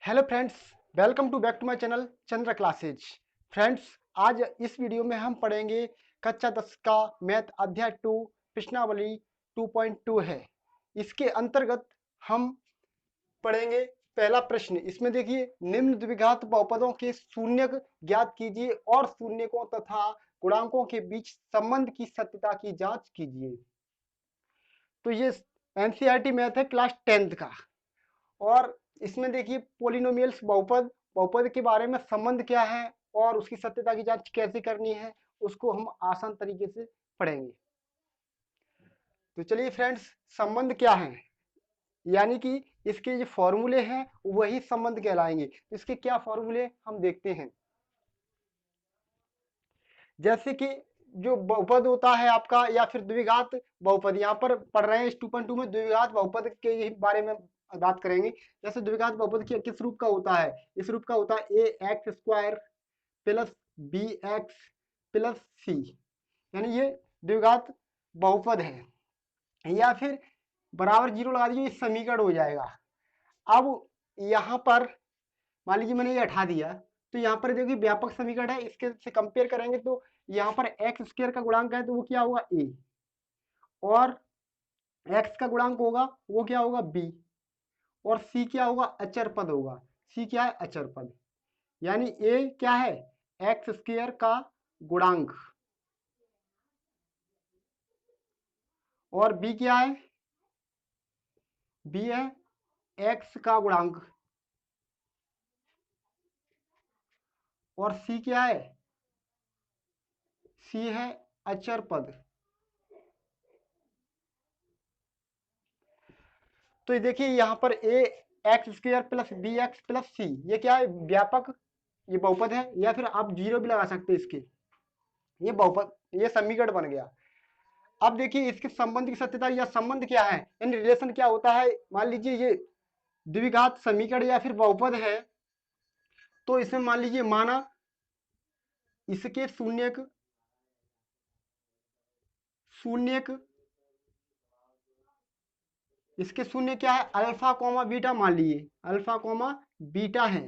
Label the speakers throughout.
Speaker 1: Hello friends, welcome to back to my channel Chandra classes. Friends, आज इस video में हम पढ़ेंगे कक्षा 10 का मैथ अध्याय 2 प्रश्नावली 2.2 है। इसके अंतर्गत हम पढ़ेंगे पहला प्रश्न। इसमें देखिए, निम्न द्विघात बहुपदों के शून्यक ज्ञात कीजिए और शून्यकों तथा गुणांकों के बीच संबंध की सत्यता की जांच कीजिए। तो ये एनसीईआरटी मैथ है क्लास 10th का। और इसमें देखिए, पोलिनोमियल्स बहुपद बहुपद के बारे में संबंध क्या है और उसकी सत्यता की जांच कैसे करनी है, उसको हम आसान तरीके से पढ़ेंगे। तो चलिए फ्रेंड्स, संबंध क्या है, यानी कि इसके जो फॉर्मूले हैं वही संबंध कहलाएंगे। तो इसके क्या फॉर्मूले हम देखते हैं। जैसे कि जो बहुपद होता है आपका, या फिर द्विघात बहुपद, यहाँ पर पढ़ रहे हैं इस 2.2 में द्विघात बहुपद के ही बारे में बात करेंगे। जैसे द्विघात बहुपद किस रूप का होता है, इस रूप का होता है a x square plus b x plus c, यानी ये द्विघात बहुपद है। या फिर बराबर जीरो लगा दीजिए, समीकरण हो जाएगा। अब यहाँ पर मान लीजिए मैंने ये हटा दिया, तो यहाँ पर देखिए व्यापक समीकरण है, इसके से कंपेयर करेंगे तो यहाँ पर एक्स स्क्वायर का गुणांक है तो वो क्या होगा ए, और एक्स का गुणांक होगा वो क्या होगा बी, और सी क्या होगा अचर पद होगा। सी क्या है अचर पद, यानी ए क्या है एक्स स्क्वायर का गुणांक, और बी क्या है, बी है एक्स का गुणांक, और सी क्या है, सी है अचर पद। तो ये देखिए यहाँ पर a x square plus b x plus c, ये क्या है व्यापक, ये बहुपद है, या फिर आप जीरो भी लगा सकते हैं इसके। ये बहुपद, ये समीकरण बन गया। अब देखिए इसके संबंध की सत्यता, या संबंध क्या है, इन रिलेशन क्या होता है। मान लीजिए ये द्विघात समीकरण या फिर बहुपद है, तो इसमें मान लीजिए माना इसके शून्यक शून्यक इसके शून्य क्या है अल्फा कॉमा बीटा, मान लीजिए अल्फा कॉमा बीटा है।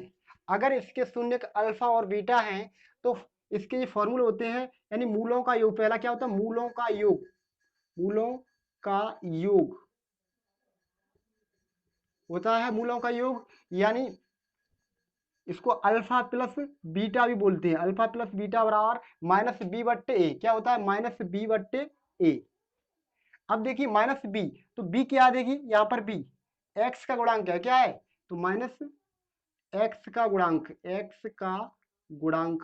Speaker 1: अगर इसके शून्यक अल्फा और बीटा हैं तो इसके ये फॉर्मूले होते हैं, यानी मूलों का योग। पहला क्या होता है मूलों का योग, मूलों का योग होता है मूलों का योग, यानी इसको अल्फा प्लस बीटा भी बोलते हैं। अल्फा प्लस बीटा बराबर माइनस बी बट्टे ए, क्या होता है माइनस बी बट्टे ए। अब देखिए माइनस बी, तो बी क्या देगी यहाँ पर बी एक्स का गुणांक है, क्या है तो माइनस एक्स का गुणांक, एक्स का गुणांक,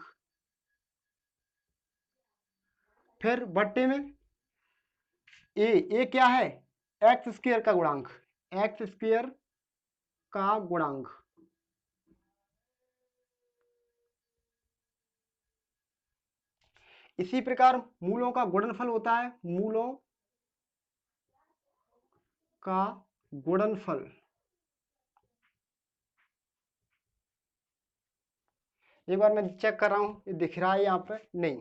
Speaker 1: फिर बट्टे में ए क्या है एक्स स्क्वायर का गुणांक, एक्स स्क्वायर का गुणांक। इसी प्रकार मूलों का गुणनफल होता है, मूलों का गुणनफल। एक बार मैं चेक कर रहा हूं, ये दिख रहा है यहाँ पे नहीं।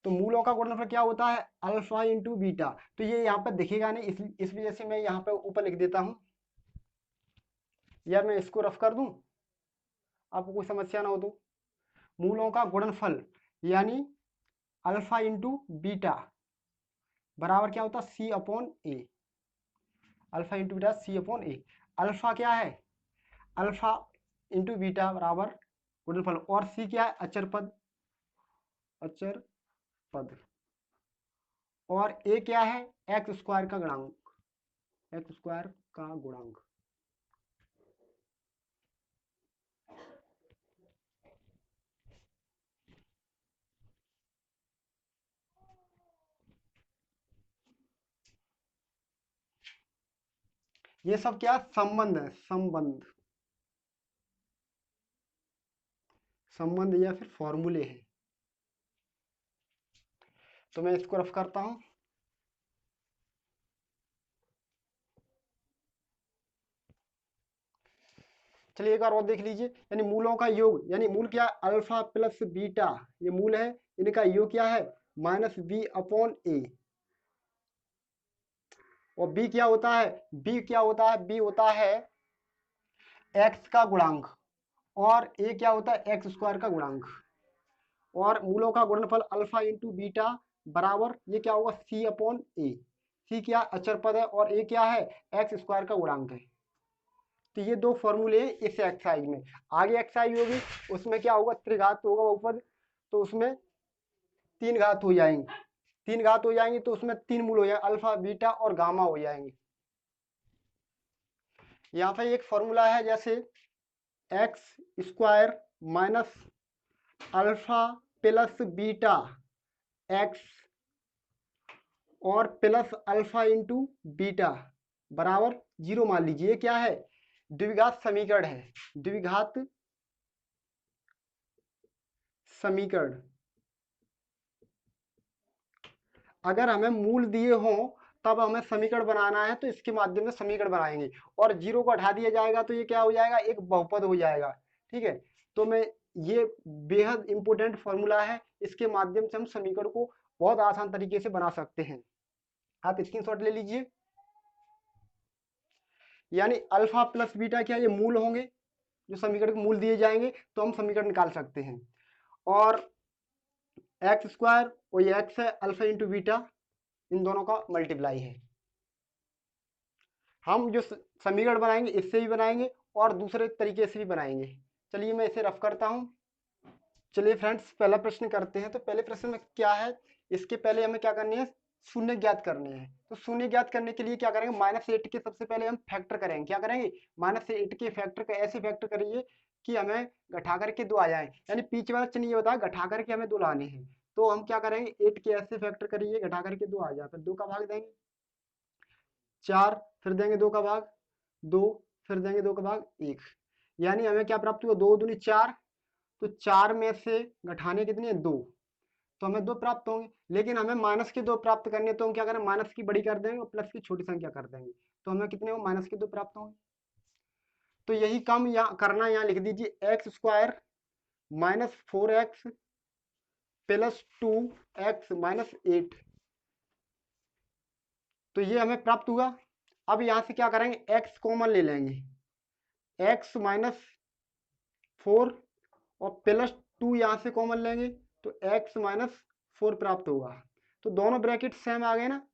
Speaker 1: तो मूलों का गुणनफल क्या होता है अल्फा इंटू बीटा। तो ये यहाँ पर दिखेगा नहीं, इस वजह से मैं यहाँ पे ऊपर लिख देता हूं, या मैं इसको रफ कर दूं आपको कोई समस्या ना हो तो। मूलों का गुणनफल यानी अल्फा इंटू बीटा बराबर क्या होता है सी अपॉन ए, अल्फा इंटू बीटा सी अपॉन ए। अल्फा क्या है अल्फा इंटू बीटा बराबर गुणनफल, और सी क्या है अचर पद, अचर पद, और ए क्या है एक्स स्क्वायर का गुणांक, एक्स स्क्वायर का गुणांक। ये सब क्या संबंध है, संबंध, संबंध या फिर फॉर्मूले हैं। तो मैं इसको रफ करता हूं। चलिए एक बार और देख लीजिए, यानी मूलों का योग, यानी मूल क्या अल्फा प्लस बीटा, ये मूल है, इनका योग क्या है माइनस बी अपॉन ए। और बी क्या होता है, बी क्या होता है, बी होता है एक्स का गुणांक, और ए क्या होता है एक्स स्क्वायर का गुणांक, और मूलों का गुणनफल अल्फा इंटू बीटा बराबर ये क्या होगा सी अपॉन ए। सी क्या अचर पद है और ए क्या है एक्स स्क्वायर का गुणांक है। तो ये दो फॉर्मूले हैं इस एक्सरसाइज में। आगे एक्सरसाइज होगी उसमें क्या होगा त्रिघात होगा बहुपद, तो उसमें तीन घात हो जाएंगे, तीन घात हो जाएंगे तो उसमें तीन मूल हो जाएंगे, अल्फा बीटा और गामा हो जाएंगे। यहाँ पे एक फॉर्मूला है जैसे x square minus alpha plus beta x और प्लस अल्फा इंटू बीटा बराबर जीरो मान लीजिए। क्या है द्विघात समीकरण है, द्विघात समीकरण। अगर हमें मूल दिए हों तब हमें समीकरण बनाना है तो इसके माध्यम से समीकरण बनाएंगे, और जीरो को हटा दिया जाएगा तो ये क्या हो जाएगा एक बहुपद हो जाएगा। ठीक है, तो मैं ये बेहद इंपॉर्टेंट फॉर्मूला है, इसके माध्यम से हम समीकरण को बहुत आसान तरीके से बना सकते हैं। आप स्क्रीनशॉट ले लीजिए। यानी अल्फा प्लस बीटा क्या ये मूल होंगे, जो समीकरण के मूल दिए जाएंगे तो हम समीकरण निकाल सकते हैं। और एक्स स्क्वायर वो ये एक्स है, अल्फा इंटू बीटा इन दोनों का मल्टीप्लाई है। हम जो समीकरण बनाएंगे इससे भी बनाएंगे और दूसरे तरीके से भी बनाएंगे। चलिए मैं इसे रफ करता हूं। चलिए फ्रेंड्स पहला प्रश्न करते हैं। तो पहले प्रश्न में क्या है, इसके पहले हमें क्या करनी है शून्य ज्ञात करने हैं। तो शून्य ज्ञात करने के लिए क्या करेंगे -8 के सबसे पहले हम फैक्टर करेंगे। क्या करेंगे -8 के फैक्टर का ऐसे फैक्टर करिए कि हमें घटा करके दो आ जाए, यानी पीछे वाला चिन्ह ये होता है घटा करके हमें दो लाने हैं। तो हम क्या करेंगे 8 के ऐसे फैक्टर करिए घटा करके दो आ जाए, फिर दो का भाग देंगे 4, फिर देंगे दो का भाग 2, फिर देंगे दो का भाग 1, यानी हमें क्या प्राप्त हुआ 2 दूनी 4। तो 4 में से घटाने कितने 2, तो हमें 2 प्राप्त होंगे। लेकिन हमें माइनस के 2 प्राप्त करने, तो हम क्या करें माइनस की बड़ी कर देंगे और प्लस की छोटी संख्या कर देंगे, तो हमें कितने हो माइनस के 2 प्राप्त होंगे। तो यही काम यहाँ करना, यहाँ लिख दीजिए x square -4x plus 2x -8, तो ये हमें प्राप्त हुआ। अब यहाँ से क्या करेंगे x कॉमन ले लेंगे, x -4 और प्लस 2 यहाँ से कॉमन लेंगे तो x -4 प्राप्त होगा। तो दोनों ब्रैकेट सेम आ गए ना,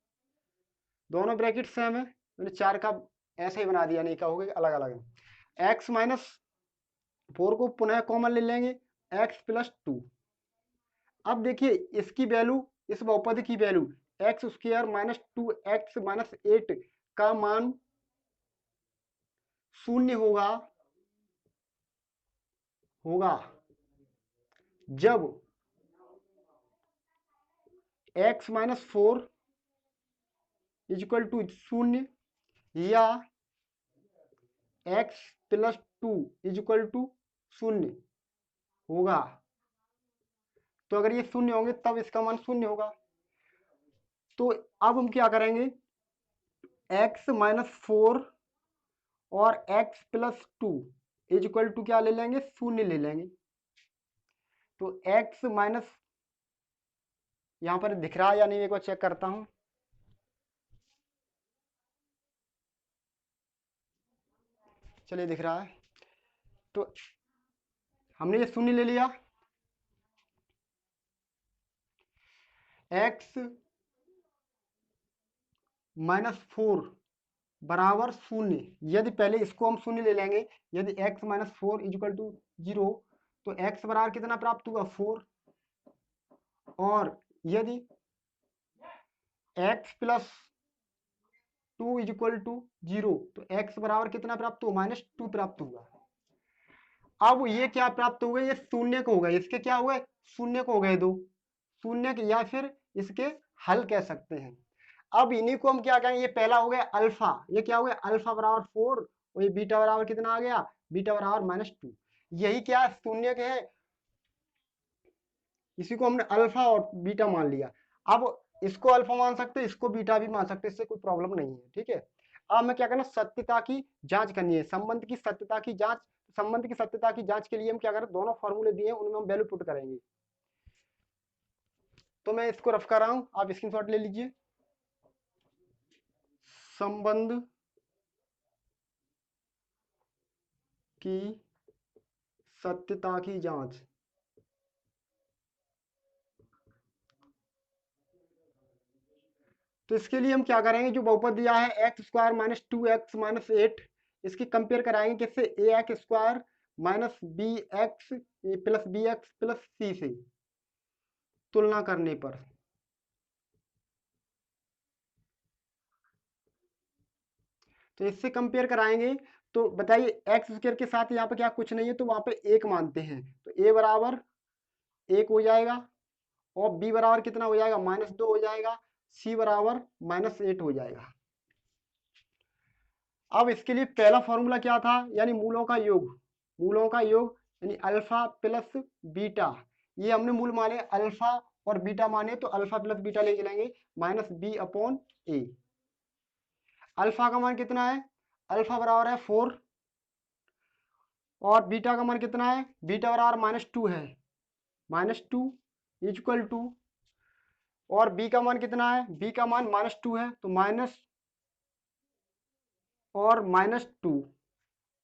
Speaker 1: दोनों ब्रैकेट सेम है, मैंने 4 का ऐसे ही बना दिया, नहीं कहोगे अलग अलग है। x -4 को पुनः कॉमन ले लेंगे x प्लस 2। अब देखिए इसकी वैल्यू, इस बहुपद की वैल्यू एक्स स्क्वायर -2x -8 का मान शून्य होगा जब x -4 इक्वल टू शून्य या x प्लस 2 इक्वल टू शून्य होगा। तो अगर ये शून्य होंगे तब इसका मान शून्य होगा। तो अब हम क्या करेंगे x -4 और x प्लस 2 इक्वल टू क्या ले लेंगे शून्य ले लेंगे। तो x माइनस, यहां पर दिख रहा है या नहीं एक बार चेक करता हूं। चलिए दिख रहा है, तो हमने ये शून्य ले लिया, x -4 बराबर शून्य। यदि पहले इसको हम शून्य ले लेंगे, यदि x -4 इक्वल टू 0 तो x बराबर कितना प्राप्त हुआ 4, और यदि x प्लस 2 इक्वल टू 0 तो x बराबर कितना प्राप्त हुआ -2 प्राप्त हुआ। अब ये क्या प्राप्त हो गए, ये शून्य को हो गए, इसके क्या हुए शून्य को हो गए दो, शून्य के या फिर इसके हल कह सकते हैं। अब इन्हीं को हम क्या कहेंगे, ये पहला हो गया अल्फा, ये क्या हो गया अल्फा बराबर 4 और ये बीटा बराबर कितना आ गया बीटा बराबर -2। यही क्या शून्य के है, इसी को हमने अल्फा और बीटा मान लिया। अब इसको अल्फा मान सकते हैं, इसको बीटा भी मान सकते हैं, इससे कोई प्रॉब्लम नहीं है। ठीक है, अब हमें क्या करना सत्यता की जांच करनी है, संबंध की सत्यता की जांच। संबंध की सत्यता की जांच के लिए हम क्या करें दोनों फॉर्मूले दिए हैं उनमें हम वैल्यू पुट करेंगे। तो मैं इसको रफ कर रहा हूं, आप स्क्रीनशॉट ले लीजिए। संबंध की सत्यता की जांच। तो इसके लिए हम क्या करेंगे, जो बहुपद दिया है x square minus 2x minus 8, इसकी कंपेयर कराएंगे किससे, a x square minus b x plus c से तुलना करने पर। तो इससे कंपेयर कराएंगे तो बताइए एक्स स्क्वायर के साथ यहाँ पे क्या कुछ नहीं है, तो वहां पे एक मानते हैं, तो ए बराबर 1 हो जाएगा, और बी बराबर कितना हो जाएगा, -2 हो जाएगा, सी बराबर -8 हो जाएगा। अब इसके लिए पहला फॉर्मूला क्या था, यानी मूलों का योग, मूलों का योग यानी अल्फा प्लस बीटा, ये हमने मूल माने अल्फा और बीटा माने, तो अल्फा प्लस बीटा लेके चलेंगे -b/a। अल्फा का मान कितना है, अल्फा बराबर है 4, और बीटा का मान कितना है, बीटा बराबर -2 है, -2 इक्वल टू, और बी का मान कितना है, बी का मान -2 है, तो माइनस और -2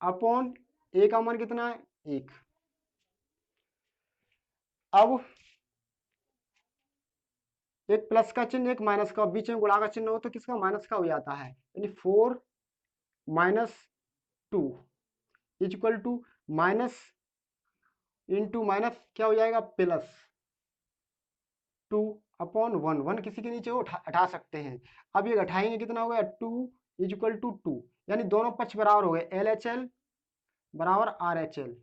Speaker 1: अपॉन ए का मान कितना है 1। अब एक प्लस का चिन्ह एक माइनस का, बीच में गुणा का चिन्ह हो तो किसका, माइनस का हो जाता है, यानी 4 - 2 equal to minus into minus क्या हो जाएगा, +2/1 किसी के नीचे वो हटा सकते हैं। अब ये घटाएंगे कितना हो गया, 2 इक्वल टू 2, यानी दोनों पक्ष बराबर हो गए, LHL बराबर RHL।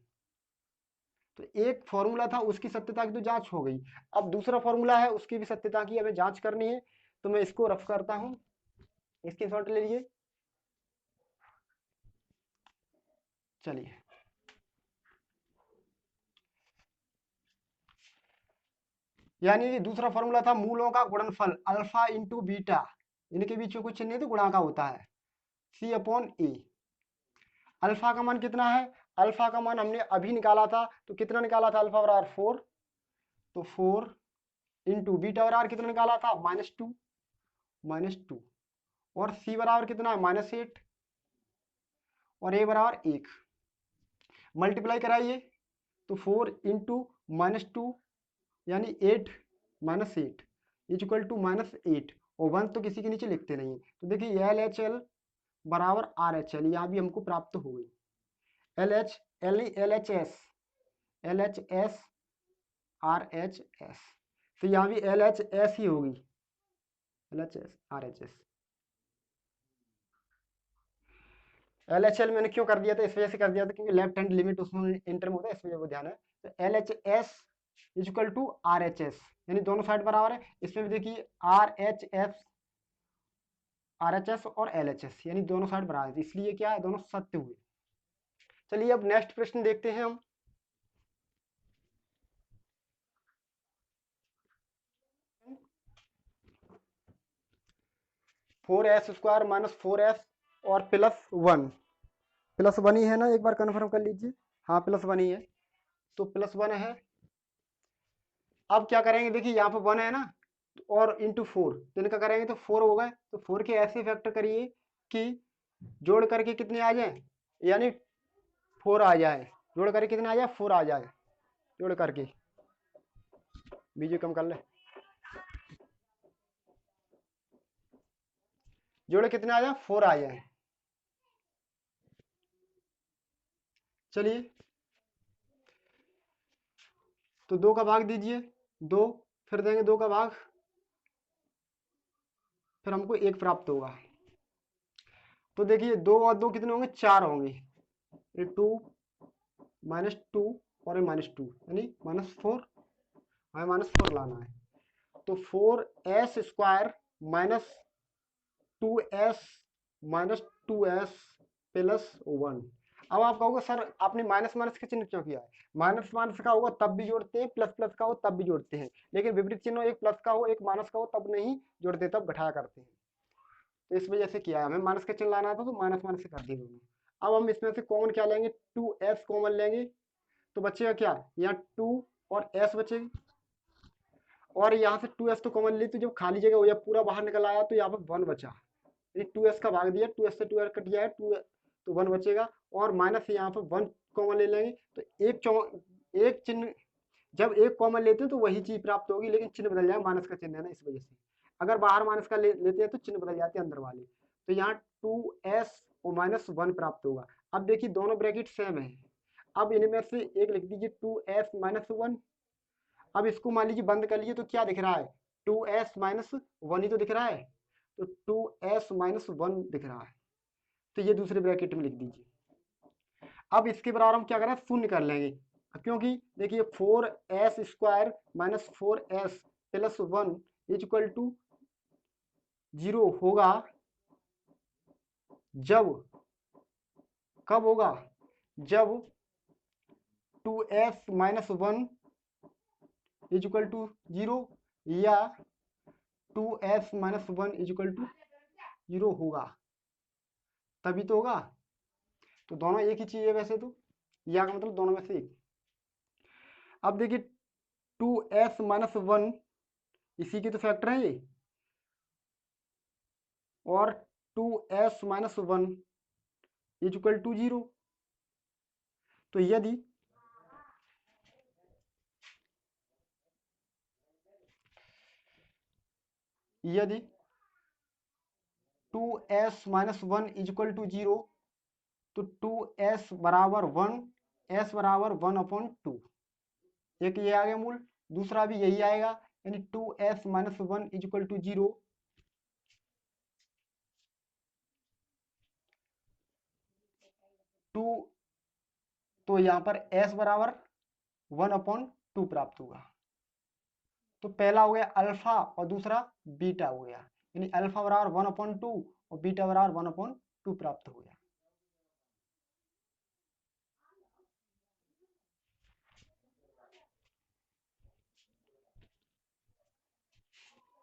Speaker 1: तो एक फॉर्मूला था उसकी सत्यता की तो जांच हो गई, अब दूसरा फॉर्मूला है उसकी भी सत्यता की हमें जांच करनी है। तो मैं इसको रफ करता हूं, इसकी शॉर्ट ले लीजिए। चलिए, यानी दूसरा फॉर्मूला था मूलों का गुणनफल अल्फा इंटू बीटा, इनके बीच में कुछ नहीं तो गुणा का होता है, C/A। अल्फा का मान कितना है, अल्फा का मान हमने अभी निकाला था, तो कितना निकाला था, अल्फा बराबर 4, तो 4 इंटू बीटा बराबर कितना निकाला था, -2, और सी बराबर कितना है, -8, और ए बराबर 1। मल्टीप्लाई कराइए तो 4 इंटू -2 यानी 8 -8 इक्वल टू -8, और 1 तो किसी के नीचे लिखते नहीं, तो देखिए LHL बराबर RHL यहाँ भी हमको प्राप्त हो गई, LHS RHS, तो यहाँ भी LHS ही होगी, LHS RHS। LHL मैंने क्यों कर दिया था, इस वजह से कर दिया था क्योंकि लेफ्ट हैंड लिमिट उसमें इंटर में होता है, इस वजह को ध्यान है। तो LHS इक्वल टू RHS, यानी दोनों साइड बराबर है, इसमें भी देखिए RHS और LHS यानी दोनों साइड बराबर है, इसलिए क्या है, दोनों सत्य हुए। चलिए अब नेक्स्ट प्रश्न देखते हैं हम। (4s² - 4s और +1) +1 ही है ना, एक बार कंफर्म कर लीजिए, हाँ +1 ही है, तो +1 है। अब क्या करेंगे, देखिए यहाँ पे 1 है ना, और इंटू 4, तो इनका करेंगे तो 4 हो गए, तो 4 के ऐसे फैक्टर करिए कि जोड़ करके कितने आ जाए, यानी 4 आ जाए, जोड़ करके कितना आ जाए, 4 आ जाए, जोड़ करके बीजे कम कर ले, जोड़ कितने आ जाए, 4 आ जाए। चलिए, तो 2 का भाग दीजिए, 2 फिर देंगे 2 का भाग, फिर हमको 1 प्राप्त होगा। तो देखिए 2 और 2 कितने होंगे, 4 होंगे, ये 2 -2 और ये -2 यानी -4, हमें -4 लाना है, तो 4s² -2s -2s +1। अब आप कहोगे सर आपने माइनस माइनस का चिन्ह क्यों किया है, माइनस माइनस का होगा तब भी जोड़ते हैं, प्लस प्लस का हो तब भी जोड़ते हैं, लेकिन विपरीत चिन्ह एक प्लस का हो एक माइनस का हो तब नहीं जोड़ते, तब घटाया करते हैं, तो इस वजह से किया है, हमें माइनस का चिन्ह लाना था तो माइनस माइनस से कर दिए दोनों। अब हम इसमें से कॉमन क्या लेंगे, 2s कॉमन लेंगे, तो बचेगा क्या, यहाँ 2 और s बचेगी, और यहाँ से 2s तो कॉमन ली, तो जब खाली जगह हो या पूरा बाहर निकल आया तो यहाँ पर 1 बचा, यानी 2s का भाग दिया, 2s से 2s कट जाएगा, 2 तो 1 बचेगा, और माइनस यहाँ पर 1 कॉमन ले लेंगे तो एक चिन्ह, जब एक कॉमन लेते हैं तो वही चीज प्राप्त होगी, लेकिन चिन्ह बदल जाएगा, माइनस का चिन्ह है ना, इस वजह से अगर बाहर माइनस का लेते हैं तो चिन्ह बदल जाते हैं अंदर वाले। तो यहाँ 2s और -1 प्राप्त होगा। अब देखिए दोनों ब्रैकेट सेम है, अब इनमें से एक लिख दीजिए 2s -1। अब इसको मान लीजिए बंद कर लीजिए तो क्या दिख रहा है, 2s -1 ही तो दिख रहा है, तो 2s -1 दिख रहा है, तो ये दूसरे ब्रैकेट में लिख दीजिए। अब इसके बराबर हम क्या करें, शून्य कर लेंगे, क्योंकि देखिए 4s² -4s + 1 = 0 होगा जब, कब होगा, जब 2s -1 = 0 या 2s -1 = 0 होगा, तभी तो होगा। तो दोनों एक ही चीज है वैसे तो, या का मतलब दोनों में से एक। अब देखिए 2s -1 इसी के तो फैक्टर है ये, और 2s -1 = 0। तो यदि 2s -1 = 0, तो 2s बराबर 1, s बराबर 1/2, एक ये आ गया मूल, दूसरा भी यही आएगा, यानी 2s -1 = 0, तो यहाँ पर s बराबर 1/2 प्राप्त होगा। तो पहला हो गया अल्फा और दूसरा बीटा हो गया, यानी अल्फा बराबर 1/2 और बीटा बराबर 1/2 प्राप्त हो गया।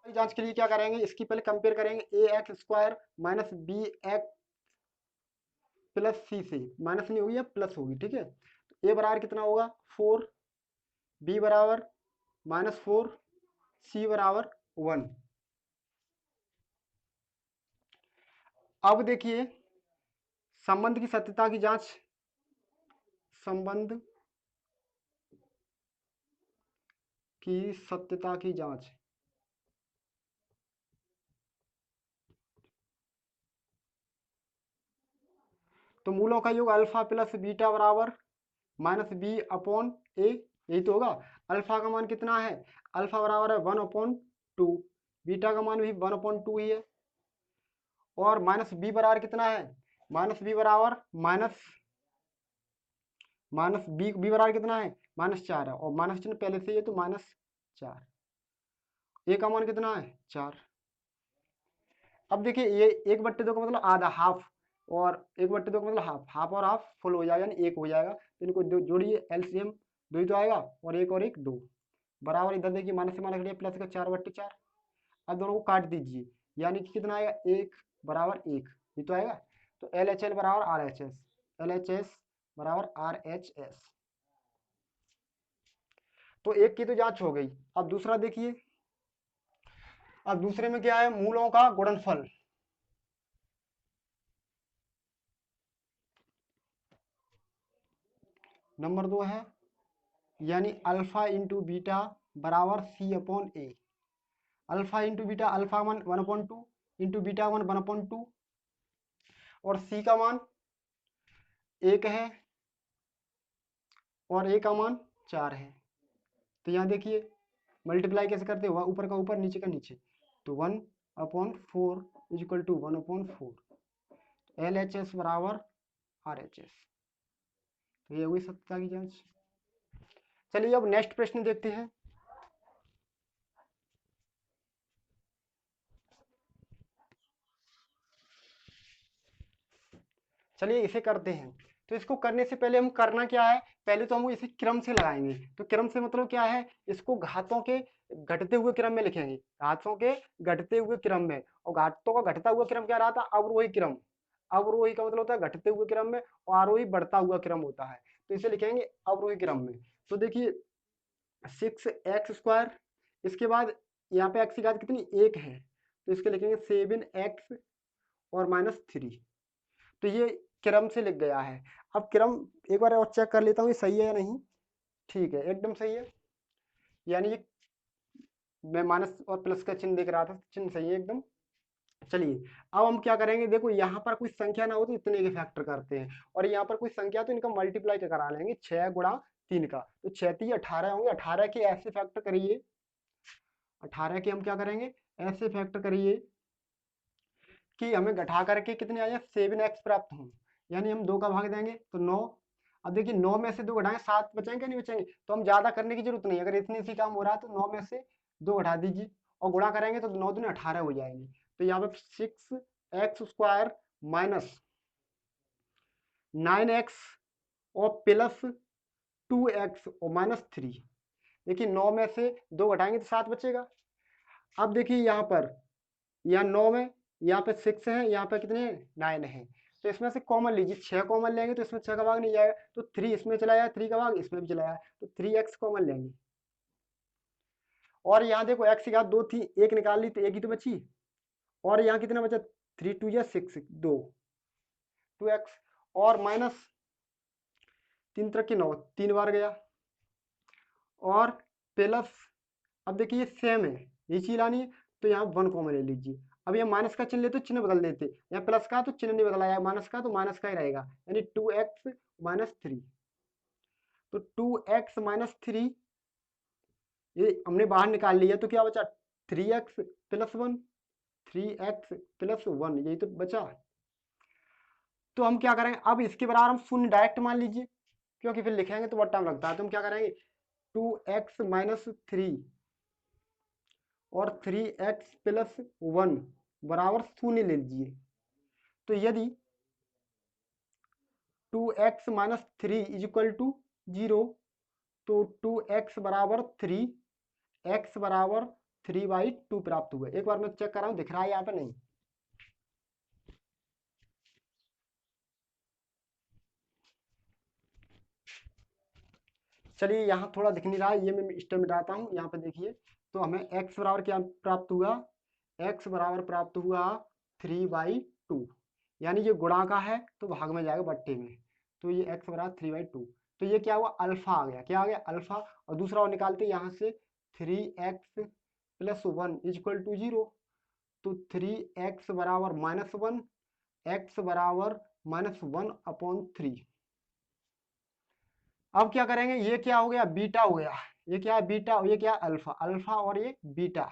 Speaker 1: जांच के लिए क्या करेंगे, इसकी पहले कंपेयर करेंगे ax² - bx प्लस सी से, माइनस नहीं होगी या प्लस होगी, ठीक है। तो ए बराबर कितना होगा 4, बी बराबर -4, सी बराबर 1। अब देखिए संबंध की सत्यता की जांच, संबंध की सत्यता की जांच, तो मूलों का योग अल्फा प्लस बीटा बराबर -b/a, यही तो होगा। अल्फा का मान कितना है, अल्फा बराबर है 1/2, बीटा का मान भी 1/2 ही है, और -b बराबर कितना है, -b बराबर बी बराबर कितना है, -4 है, और माइनस चिन्ह पहले से ही है तो -4, ए का मान कितना है 4। अब देखिए ये 1/2 का मतलब आधा, हाफ, और 1/2 का मतलब हाफ, हाफ और हाफ फुल हो जाएगा, यानी 1 हो जाएगा, तो इनको जोड़िए, एलसीएम 2 ही तो आएगा, और 1 और 1 2 बराबर, इधर देखिए माइनस से माइनस करिए, प्लस का 4/4। अब दोनों को काट दीजिए, यानी कि कितना आएगा 1 बराबर 1, ये तो आएगा। तो LHL बराबर RHS, LHS बराबर RHS। तो एक की तो जांच हो गई। अब दूसरा देखिए, अब दूसरे में क्या है, मूलों का गुणनफल। नंबर 2 है, यानी अल्फा इंटू बीटा बराबर C/A। Alpha into beta, alpha मान 1/2 इंटू बीटा मान 1/2, और सी का मान 1 है और ए का मान 4 है। तो यहाँ देखिए मल्टीप्लाई कैसे करते हो, ऊपर का ऊपर नीचे का नीचे, तो 1/4 = 1/4, LHS बराबर RHS। तो ये हुई सत्यता की जांच। चलिए अब नेक्स्ट प्रश्न देखते हैं। चलिए इसे करते हैं। तो इसको करने से पहले हम करना क्या है, पहले तो हम इसे क्रम से लगाएंगे। तो क्रम से मतलब क्या है, इसको घातों के घटते हुए क्रम में लिखेंगे, घातों के घटते हुए क्रम में। और घातों का घटता हुआ क्रम क्या रहा था, अवरोही क्रम। अवरोही का मतलब होता है घटते हुए क्रम में, और आरोही बढ़ता हुआ क्रम होता है, तो इसे लिखेंगे अवरोही क्रम में। तो देखिए 6x², इसके बाद यहाँ पे x की घात कितनी 1 है, तो इसके लिखेंगे 7x, और -3। तो ये क्रम से लिख गया है। अब क्रम एक बार और चेक कर लेता हूँ ये सही है या नहीं। ठीक है, एकदम सही है। यानी ये मैं माइनस और प्लस का चिन्ह देख रहा था, चिन्ह सही है एकदम। चलिए अब हम क्या करेंगे, देखो यहाँ पर कोई संख्या ना हो तो इतने के फैक्टर करते हैं, और यहाँ पर कोई संख्या तो इनका मल्टीप्लाई करा लेंगे 6 गुणा 3 का, तो 6 3 18 होंगे। 18 के ऐसे फैक्टर करिए, 18 के हम क्या करेंगे, ऐसे फैक्टर करिए कि हमें घटा करके कितने आ जाए 7x प्राप्त हो। यानी हम 2 का भाग देंगे तो 9। अब देखिए 9 में से 2 घटाएं 7 बचेंगे नहीं बचेंगे, तो हम ज्यादा करने की जरूरत नहीं, अगर इतनी सी काम हो रहा है तो 9 में से 2 घटा दीजिए और गुणा करेंगे तो 9 दूनी 18 हो जाएंगे। तो यहाँ पे 6x² माइनस 9x और प्लस 2x और -3। देखिए 9 में से 2 घटाएंगे तो 7 बचेगा। अब देखिए यहाँ पर, यहाँ 9 में, यहाँ पे 6 है, यहाँ पे कितने 9 है, तो इसमें से कॉमन लीजिए। 6 कॉमन लेंगे तो इसमें 6 का भाग नहीं जाएगा, तो 3 इसमें चला जाए, 3 का भाग इसमें भी चला जाए, तो 3x कॉमन लेंगे। और यहाँ देखो x की घात 2 थी, एक निकाल ली तो एक ही तो बची, और यहाँ कितना बचा 3 2 6 2 2x और माइनस 3 3 9 3 बार गया, और प्लस, अब देखिए ये सेम है, ये चीज लानी है तो यहाँ 1 कॉमन ले लीजिए। अब ये माइनस का चिन्ह ले तो चिन्ह बदल देते, यहाँ प्लस का तो चिन्ह नहीं बदला जाएगा, माइनस का तो माइनस का ही रहेगा, यानी 2x -3। तो 2x -3 ये हमने बाहर निकाल लिया, तो क्या बचा 3x + 1, 3x + 1, यही तो बचा। तो हम क्या करेंगे, अब इसके बराबर हम शून्य डायरेक्ट मान लीजिए, क्योंकि फिर लिखेंगे तो बहुत टाइम लगता है। तो हम क्या करेंगे, 2x -3 और 3x + 1 बराबर शून्य ले लीजिए। तो यदि 2x -3 = 0, तो 2x बराबर 3, x बराबर 3/2 प्राप्त हुआ। एक बार मैं चेक कर रहा हूँ, दिख रहा है यहाँ पे नहीं। चलिए यहाँ थोड़ा दिख नहीं रहा है, ये मैं स्टेप मिटाता हूँ। यहाँ पे देखिए, तो हमें x बराबर क्या प्राप्त हुआ, x बराबर प्राप्त हुआ 3/2, यानी ये गुणा का है तो भाग में जाएगा बट्टे में, तो ये x बराबर 3/2। तो ये क्या हुआ, अल्फा आ गया, क्या आ गया अल्फा। और दूसरा और निकालते यहाँ से 3x + 1 = 0, तो 3x बराबर -1, x बराबर -1/3। अब क्या करेंगे, ये क्या हो गया बीटा हो गया, ये क्या है बीटा, ये क्या है अल्फा, अल्फा और ये बीटा।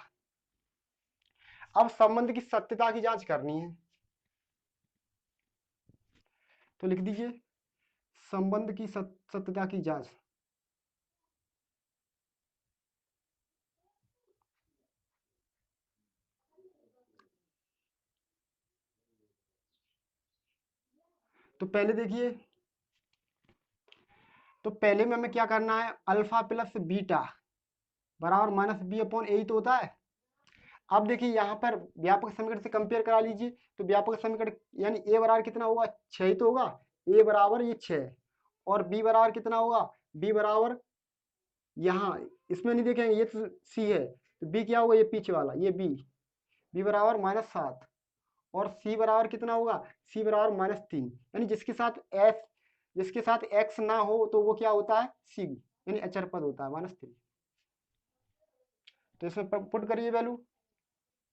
Speaker 1: अब संबंध की सत्यता की जांच करनी है, तो लिख दीजिए संबंध की सत्यता की जांच। तो पहले देखिए, तो पहले में हमें क्या करना है, अल्फा प्लस बीटा बराबर -b/a ही तो होता है। अब देखिए यहाँ पर व्यापक समीकरण से कंपेयर करा लीजिए, तो व्यापक समीकरण यानी a बराबर कितना होगा 6 ही तो होगा, a बराबर ये 6, और b बराबर कितना होगा, b बराबर यहाँ इसमें नहीं देखेंगे, ये तो c है, तो b क्या होगा, ये पीछे वाला ये b बराबर -7, और c बराबर कितना होगा, c बराबर -3, यानी जिसके साथ x ना हो तो वो क्या होता है c, यानी अचर पद होता है -3। तो इसमें पुट करिए वैल्यू,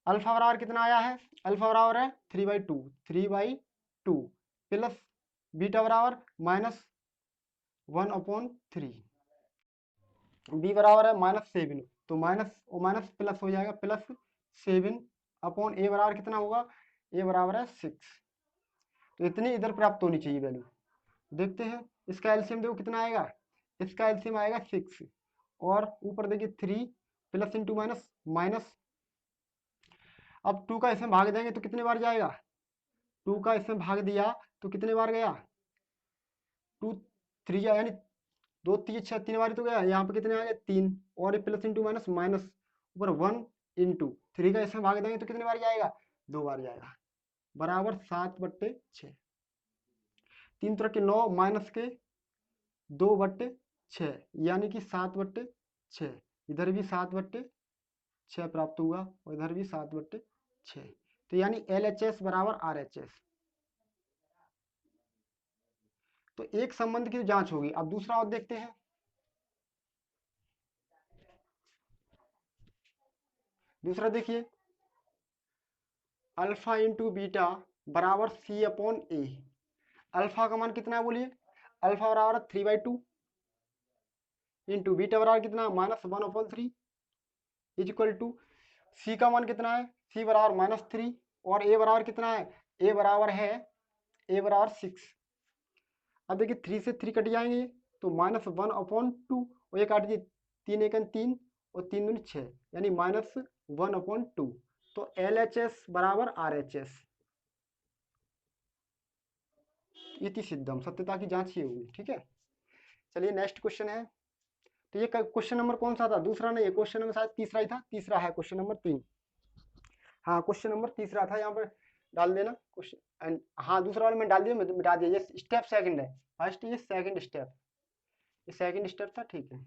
Speaker 1: अल्फा बराबर कितना आया है, अल्फा बराबर है 3/2, 3/2 प्लस बीटा बराबर -1/3, बी बराबर है -7, तो माइनस और माइनस प्लस हो जाएगा, +7/a बराबर कितना होगा, a बराबर है 6। तो इतनी इधर प्राप्त होनी चाहिए वैल्यू। देखते हैं इसका एलसीएम, देखो कितना आएगा, इसका एलसीएम आएगा 6, और ऊपर देखिए 3 प्लस इंटू माइनस माइनस। अब 2 का इसमें भाग देंगे तो कितने बार जाएगा, 2 का इसमें भाग दिया तो कितने बार गया, 2 3 यानी 2 3 6 3 बार तो गया, यहाँ पे कितने आ गए 3, और ये प्लस इंटू माइनस माइनस, ऊपर 1 × 3 का इसमें भाग देंगे तो कितने बार जाएगा, 2 बार जाएगा, बराबर 7/6। 3 तरह के 9 माइनस के 2/6, यानी कि 7/6, इधर भी 7/6 प्राप्त हुआ और इधर भी 7/6। तो यानी LHS बराबर RHS। तो एक संबंध की जांच होगी। अब दूसरा और देखते हैं। दूसरा देखिए, अल्फा इंटू बीटा बराबर C/A। अल्फा का मान कितना है बोलिए? अल्फा बराबर 3/2 इंटू बीटा बराबर कितना, -1/3 इज इक्वल टू सी का मान कितना है? सी बराबर -3 और ए बराबर कितना है? ए बराबर 6। अब देखिए 3 से 3 कट जाएंगे तो -1/2 और ये काट दिए 3 एकन 3 और 3 दूनी 6 यानी -1/2। तो LHS बराबर RHS। इति सिद्धम, सत्यता की जांच ये होगी। ठीक है, चलिए नेक्स्ट क्वेश्चन है। तो ये क्वेश्चन नंबर कौन सा था? दूसरा नहीं है, क्वेश्चन नंबर शायद तीसरा ही था। तीसरा है क्वेश्चन नंबर 3। हाँ क्वेश्चन नंबर तीसरा था, यहाँ पर डाल देना क्वेश्चन। एंड हाँ दूसरा वाला मैंने डाल दिया, मैं मिटा दिया। ये स्टेप सेकंड है, फर्स्ट ये सेकंड स्टेप, ये सेकंड स्टेप था। ठीक है,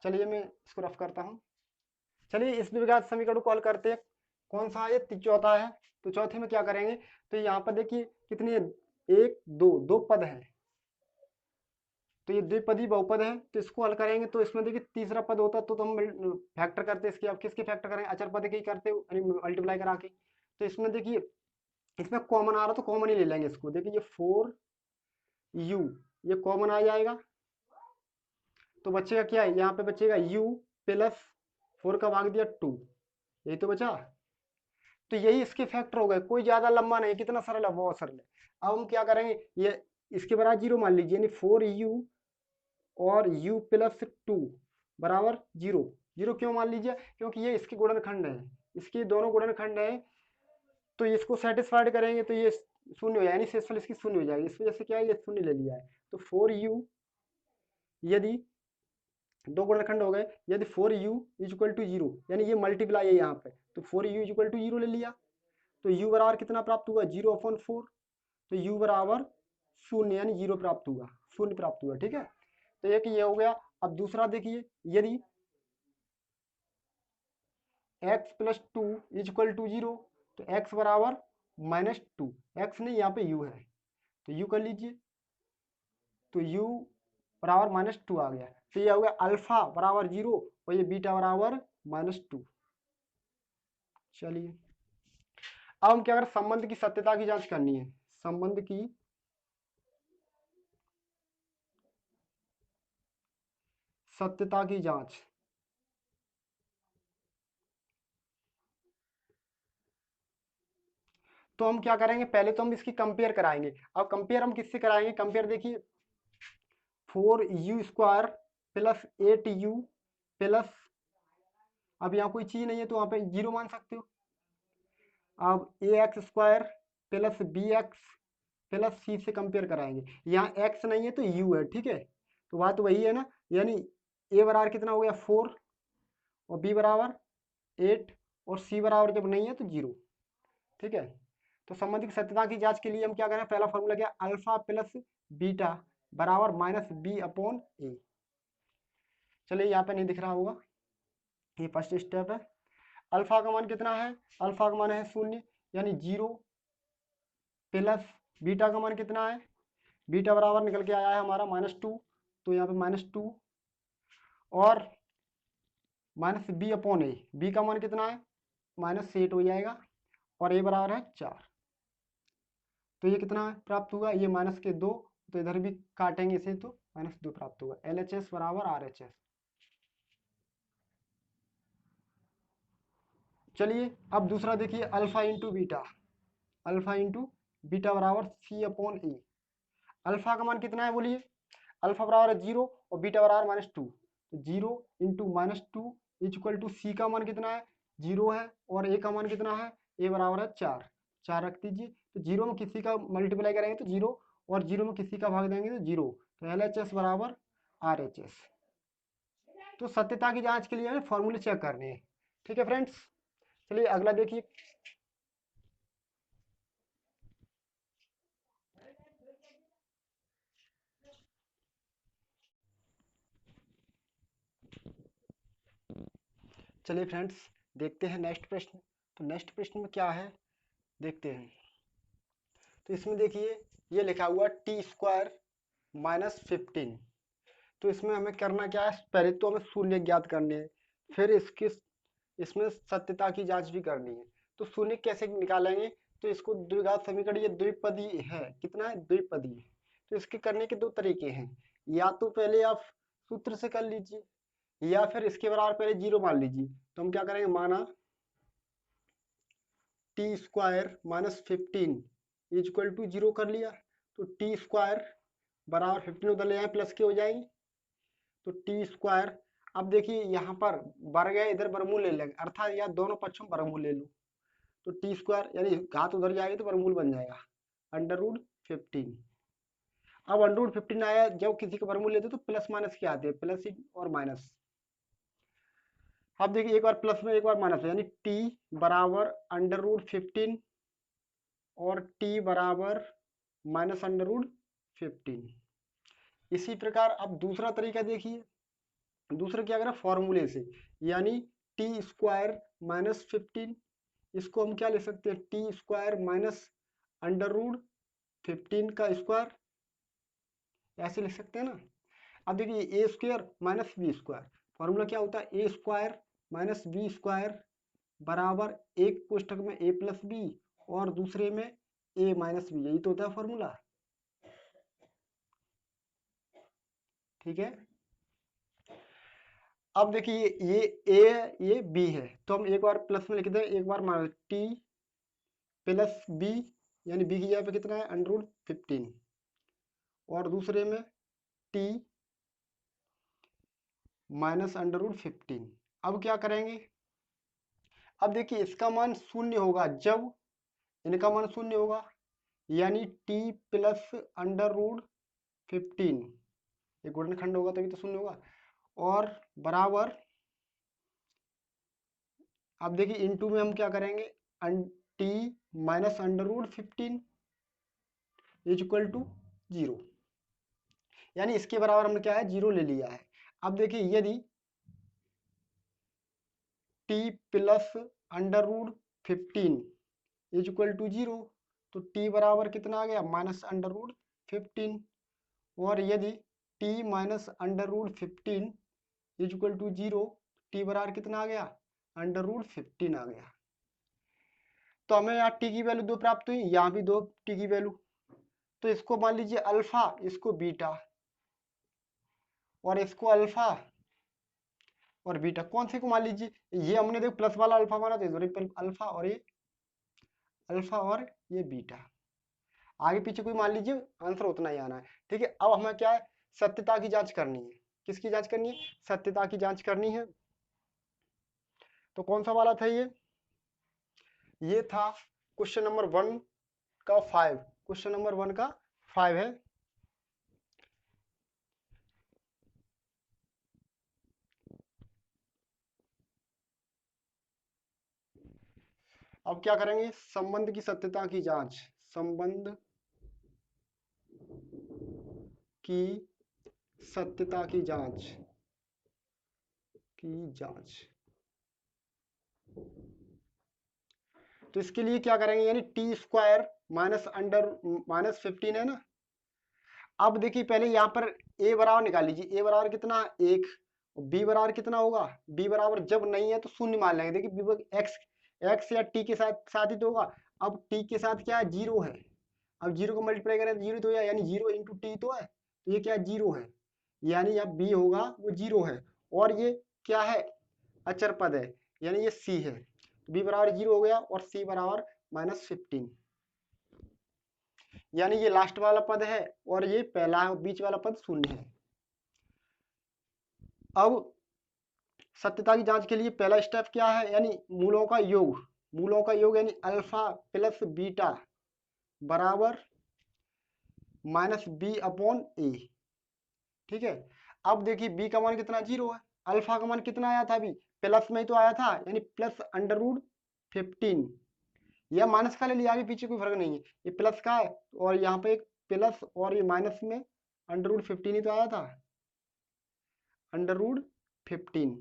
Speaker 1: चलिए मैं इसको रफ करता हूँ। चलिए इस द्विघात समीकरण को हल करते हैं। कौन सा है ये? चौथा है। तो चौथे में क्या करेंगे? तो यहाँ पर देखिए कितनी है, एक दो, दो पद है। तो ये द्विपदी बहुपद है, तो इसको हल करेंगे तो इसमें देखिए तीसरा पद होता तो हम फैक्टर करते इसके। अब किसके फैक्टर करेंगे? अचर पद के ही करते, मल्टीप्लाई करा के। तो इसमें देखिए इसमें कॉमन आ रहा तो कॉमन ही ले लेंगे इसको। देखिए ये 4u ये कॉमन आ जाएगा, तो बचेगा क्या है? यहाँ पे बचेगा u प्लस 4 का भाग दिया 2, यही तो बचा। तो यही इसके फैक्टर हो गए, कोई ज्यादा लंबा नहीं, कितना सरल है, बहुत सरल है। अब हम क्या करेंगे, ये इसके बराबर 0 मान लीजिए, यानी 4u और u प्लस 2 बराबर 0। 0 क्यों मान लीजिए? क्योंकि ये इसके गुणनखंड है, इसके दोनों गुणनखंड है। तो इसको सेटिस्फाइड करेंगे तो ये शून्य हो जाए, यानी शेषफल इसकी शून्य हो जाएगी। इस वजह से क्या है, ये शून्य ले लिया है। तो 4u यदि दो गुणनखंड हो गए, यदि 4u इज इक्वल टू 0 यानी ये मल्टीप्लाई है यहाँ पे, तो 4u इज इक्वल टू 0 ले लिया। तो u बराबर कितना प्राप्त हुआ? 0/4। तो u बराबर शून्य यानी 0 प्राप्त हुआ, शून्य प्राप्त हुआ। ठीक है, तो एक ये हो गया। अब दूसरा देखिए, यदि x plus 2 is equal to 0 तो x बराबर -2, x नहीं यहाँ पे u है तो u कर लीजिए। तो u बराबर -2 आ गया। तो ये हो गया अल्फा बराबर 0 और ये बीटा बराबर -2। चलिए अब हम क्या करें, संबंध की सत्यता की जांच करनी है। संबंध की सत्यता की जांच। तो हम क्या करेंगे, पहले तो हम इसकी कंपेयर कराएंगे। अब कंपेयर हम किससे कराएंगे? कंपेयर देखिए 4u² प्लस 8u प्लस, अब यहाँ कोई चीज नहीं है तो वहां पे 0 मान सकते हो। अब ax² plus bx plus c से कंपेयर कराएंगे। यहाँ x नहीं है तो u है। ठीक है, तो बात वही है ना, यानी a बराबर कितना हो गया 4 और b बराबर 8 और c बराबर जब नहीं है तो 0। ठीक है, तो संबंध की सत्यता की जांच के लिए हम क्या करें, पहला फॉर्मूला क्या, अल्फा प्लस बीटा बराबर -b/a। चलिए यहाँ पे नहीं दिख रहा होगा, ये फर्स्ट स्टेप है। अल्फा का मान कितना है? अल्फा का मान है 0 यानी 0 प्लस बीटा का मान कितना है? बीटा बराबर निकल के आया है हमारा -2, तो यहाँ पे -2 और -b/a। b का मान कितना है? -8 हो जाएगा और a बराबर है 4। तो ये कितना प्राप्त हुआ? ये माइनस के 2, तो इधर भी काटेंगे इसे तो -2 प्राप्त होगा। LHS बराबर RHS। चलिए अब दूसरा देखिए, alpha into beta. Alpha into beta बराबर C/A। अल्फा का मान कितना है बोलिए? अल्फा बराबर है 0 और बीटा बराबर -2, तो 0 इंटू -2 इज इक्वल टू सी का मान कितना है? 0 है और ए का मान कितना है? ए बराबर है 4। 4 रख दीजिए, तो 0 में किसी का मल्टीप्लाई करेंगे तो 0 और 0 में किसी का भाग देंगे तो 0। तो LHS बराबर RHS। तो सत्यता की जांच के लिए हमें फॉर्मूले चेक करने हैं। ठीक है फ्रेंड्स, चलिए अगला देखिए। चलिए फ्रेंड्स देखते हैं नेक्स्ट प्रश्न। तो नेक्स्ट प्रश्न में क्या है देखते हैं। तो इसमें देखिए ये लिखा हुआ t² माइनस 15। तो इसमें हमें करना क्या है, पहले तो हमें शून्य ज्ञात करने हैं, फिर इसमें सत्यता की जांच भी करनी है। तो शून्य कैसे निकालेंगे, तो इसको द्विघात समीकरण, ये द्विपदी है, कितना है, द्विपदी। तो इसके करने के दो तरीके हैं, या तो पहले आप सूत्र से कर लीजिए या फिर इसके बराबर पहले 0 मान लीजिए। तो हम क्या करेंगे, माना t² minus 15 is equal to 0 कर लिया, तो t² बराबर 15 उधर ले आए प्लस के हो जाएंगे, तो t²। अब देखिए यहाँ पर वर्ग है, इधर वर्गमूल ले लेंगे, अर्थात या दोनों पक्षों में वर्गमूल ले लो, तो t² यानी घात उधर जाएगी तो वर्गमूल बन जाएगा √15। अब √15 आया, जब किसी का वर्गमूल लेते तो प्लस माइनस क्या आते हैं, प्लस और माइनस। अब देखिए एक बार प्लस में एक बार माइनस में, यानी t बराबर √15 और t बराबर माइनस √15। इसी प्रकार अब दूसरा तरीका देखिए, दूसरा क्या करें, फॉर्मूले से, यानी t² माइनस 15, इसको हम क्या लिख सकते हैं, t² माइनस √15 का स्क्वायर, ऐसे लिख सकते हैं ना। अब देखिए a² माइनस b², फॉर्मूला क्या होता है, a² माइनस b² बराबर एक कोष्ठक में a प्लस बी और दूसरे में a माइनस बी, यही तो होता है फॉर्मूला, ठीक है। अब देखिए ये a है, ये b है, तो हम एक बार प्लस में लिख दें, एक बार माइनस, t प्लस b, यानी b की जगह पे कितना है, √15, और दूसरे में t माइनस √15। अब क्या करेंगे, अब देखिए इसका मान शून्य होगा जब इनका मान शून्य होगा, यानी t प्लस √15, ये गुणनखंड होगा तभी तो शून्य होगा, और बराबर, अब देखिए इनटू में हम क्या करेंगे, t minus √15 is equal to 0, यानी इसके बराबर हमने क्या है, 0 ले लिया है। अब देखिए यदि t plus √15 is equal to 0, तो t बराबर कितना आ गया, माइनस √15, और यदि t minus √15 is equal to 0, t बराबर कितना आ गया, √15 आ गया। तो हमें यहाँ t की वैल्यू 2 प्राप्त हुई, यहाँ भी 2 t की वैल्यू, तो इसको मान लीजिए अल्फा, इसको बीटा, और इसको अल्फा और बीटा, कौन से को मान लीजिए, ये हमने देखो प्लस वाला अल्फा माना, तो अल्फा और ये अल्फा और ये बीटा, आगे पीछे कोई मान लीजिए, आंसर उतना ही आना है, ठीक है। अब हमें क्या है, सत्यता की जांच करनी है, किसकी जांच करनी है, सत्यता की जांच करनी है। तो कौन सा वाला था ये था क्वेश्चन नंबर 1 का 5, क्वेश्चन नंबर 1 का 5 है। अब क्या करेंगे, संबंध की सत्यता की जांच, संबंध की सत्यता की जांच, तो इसके लिए क्या करेंगे, यानी t² माइनस 15 है ना। अब देखिए पहले यहाँ पर a बराबर निकाल लीजिए, a बराबर कितना, 1, b बराबर कितना होगा, b बराबर जब नहीं है तो शून्य मान लेंगे, देखिए x या t के साथ ही तो होगा। अब t के साथ क्या है, 0 है, अब 0 को मल्टीप्लाई करें तो 0 तो है, यानी 0 इंटू टी तो है, तो ये क्या है, 0 है, यानी अब b होगा वो 0 है, और ये क्या है, अचर पद है, यानी ये c है, b बराबर 0 हो गया, और c बराबर माइनस 15, यानी ये लास्ट वाला पद है और ये पहला है, बीच वाला पद शून्य है। अब सत्यता की जांच के लिए पहला स्टेप क्या है, यानी मूलों का योग, यानी अल्फा प्लस बीटा बराबर माइनस बी अपॉन ए, ठीक है। अब देखिए b का मान कितना, 0 है, अल्फा का मान कितना आया था, अभी प्लस में ही तो आया था, यानी प्लस √15, या माइनस का ले लिया, आगे पीछे कोई फर्क नहीं है, ये प्लस का है और यहाँ पे एक प्लस और ये माइनस में √15 ही तो आया था, √15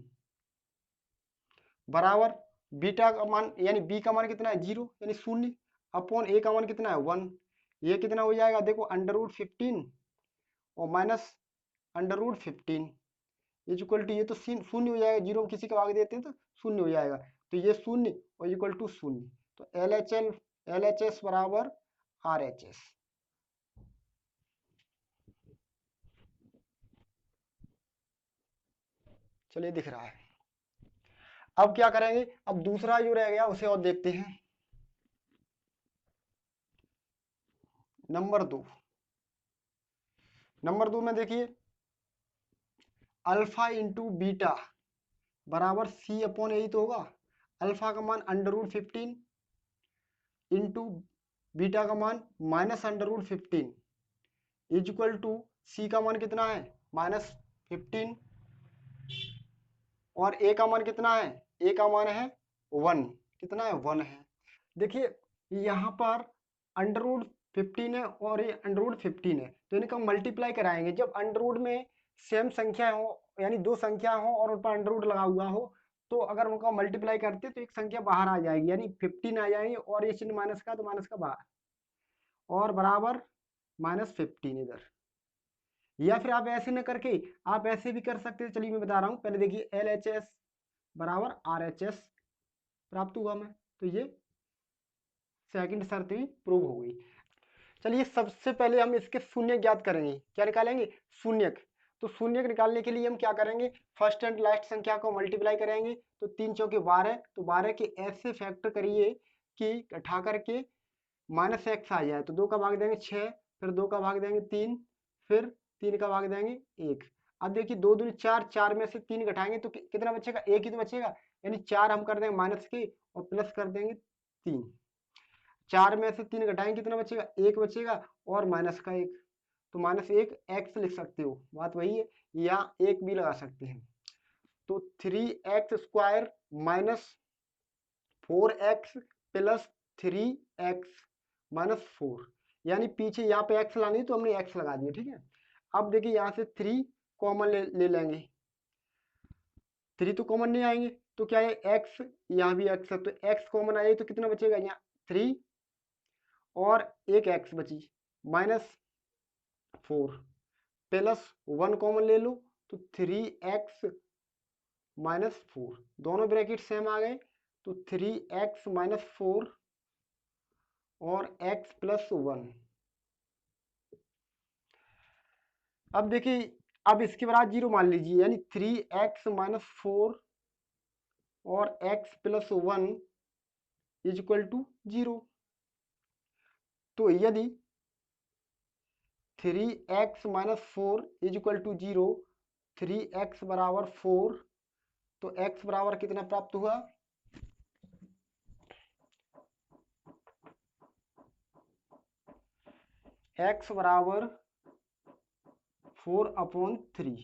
Speaker 1: बराबर बीटा का मान यानी बी का मान कितना है 0 यानी 0 अपॉन ए का मान कितना है 1। ये कितना हो जाएगा देखो √15 और माइनस √15 इज इक्वल टू, ये तो शून्य हो जाएगा, 0 किसी का भाग देते हैं तो शून्य हो जाएगा, तो ये 0 और इक्वल टू 0। तो LHS बराबर RHS। चलिए दिख रहा है। अब क्या करेंगे, अब दूसरा जो रह गया उसे और देखते हैं। नंबर 2 में देखिए अल्फा इंटू बीटा बराबर C अपॉन ए तो होगा। अल्फा का मान √15 इंटू बीटा का मान -√15 इज इक्वल टू C का मान कितना है -15 और A का मान कितना है, A का मान है 1, कितना है 1 है। देखिए यहाँ पर √15 है और ये √15 है, तो इनका मल्टीप्लाई कराएंगे। जब अंडर में सेम संख्या हो यानी दो संख्या हो और उन पर अंडर लगा हुआ हो, तो अगर उनका मल्टीप्लाई करते तो एक संख्या बाहर आ जाएगी, यानी 15 आ जाएगी और ये चिन्ह माइनस का, तो माइनस का बाहर और बराबर -15 इधर। या फिर आप ऐसे न करके आप ऐसे भी कर सकते हैं। चलिए मैं बता रहा हूँ, पहले देखिए LHS बराबर RHS प्राप्त हुआ मैं, तो ये सेकंड शर्त भी प्रूव हो गई। चलिए सबसे पहले हम इसके शून्य ज्ञात करेंगे। क्या निकालेंगे, शून्यक। तो शून्यक निकालने के लिए हम क्या करेंगे, फर्स्ट एंड लास्ट संख्या को मल्टीप्लाई करेंगे। तो 3 चौके 12, तो 12 के ऐसे फैक्टर करिए कि उठा करके -x आ जाए। तो 2 का भाग देंगे 6, फिर 2 का भाग देंगे 3, फिर 3 का भाग देंगे 1। अब देखिए 2 दूनी 4, 4 में से 3 घटाएंगे तो कितना बचेगा, 1 ही तो बचेगा, यानी 4 हम कर देंगे माइनस के और प्लस कर देंगे 3। 4 में से 3 घटाएंगे कितना बचेगा, 1 बचेगा और माइनस का 1, तो -1 x लिख सकते हो, बात वही है, या 1 भी लगा सकते हैं। तो 3x² -4x प्लस 3x -4, यानी पीछे यहाँ पे x लानी तो हमने x लगा दिया, ठीक है। अब देखिए यहाँ से 3 कॉमन ले लेंगे, 3 तो कॉमन नहीं आएंगे, तो क्या है x, यहाँ भी x है, तो x कॉमन आए तो कितना बचेगा, यहाँ 3 और एक x बची -4 प्लस 1 कॉमन ले लो तो 3x -4, दोनों ब्रैकेट सेम आ गए, तो 3x -4 और x + 1। अब देखिए अब इसके बाद 0 मान लीजिए, यानी 3x -4 और x + 1 इज इक्वल टू 0। तो यदि 3x -4 is equal to 0, 3x बराबर 4, तो x बराबर कितना प्राप्त हुआ, x बराबर 4/3।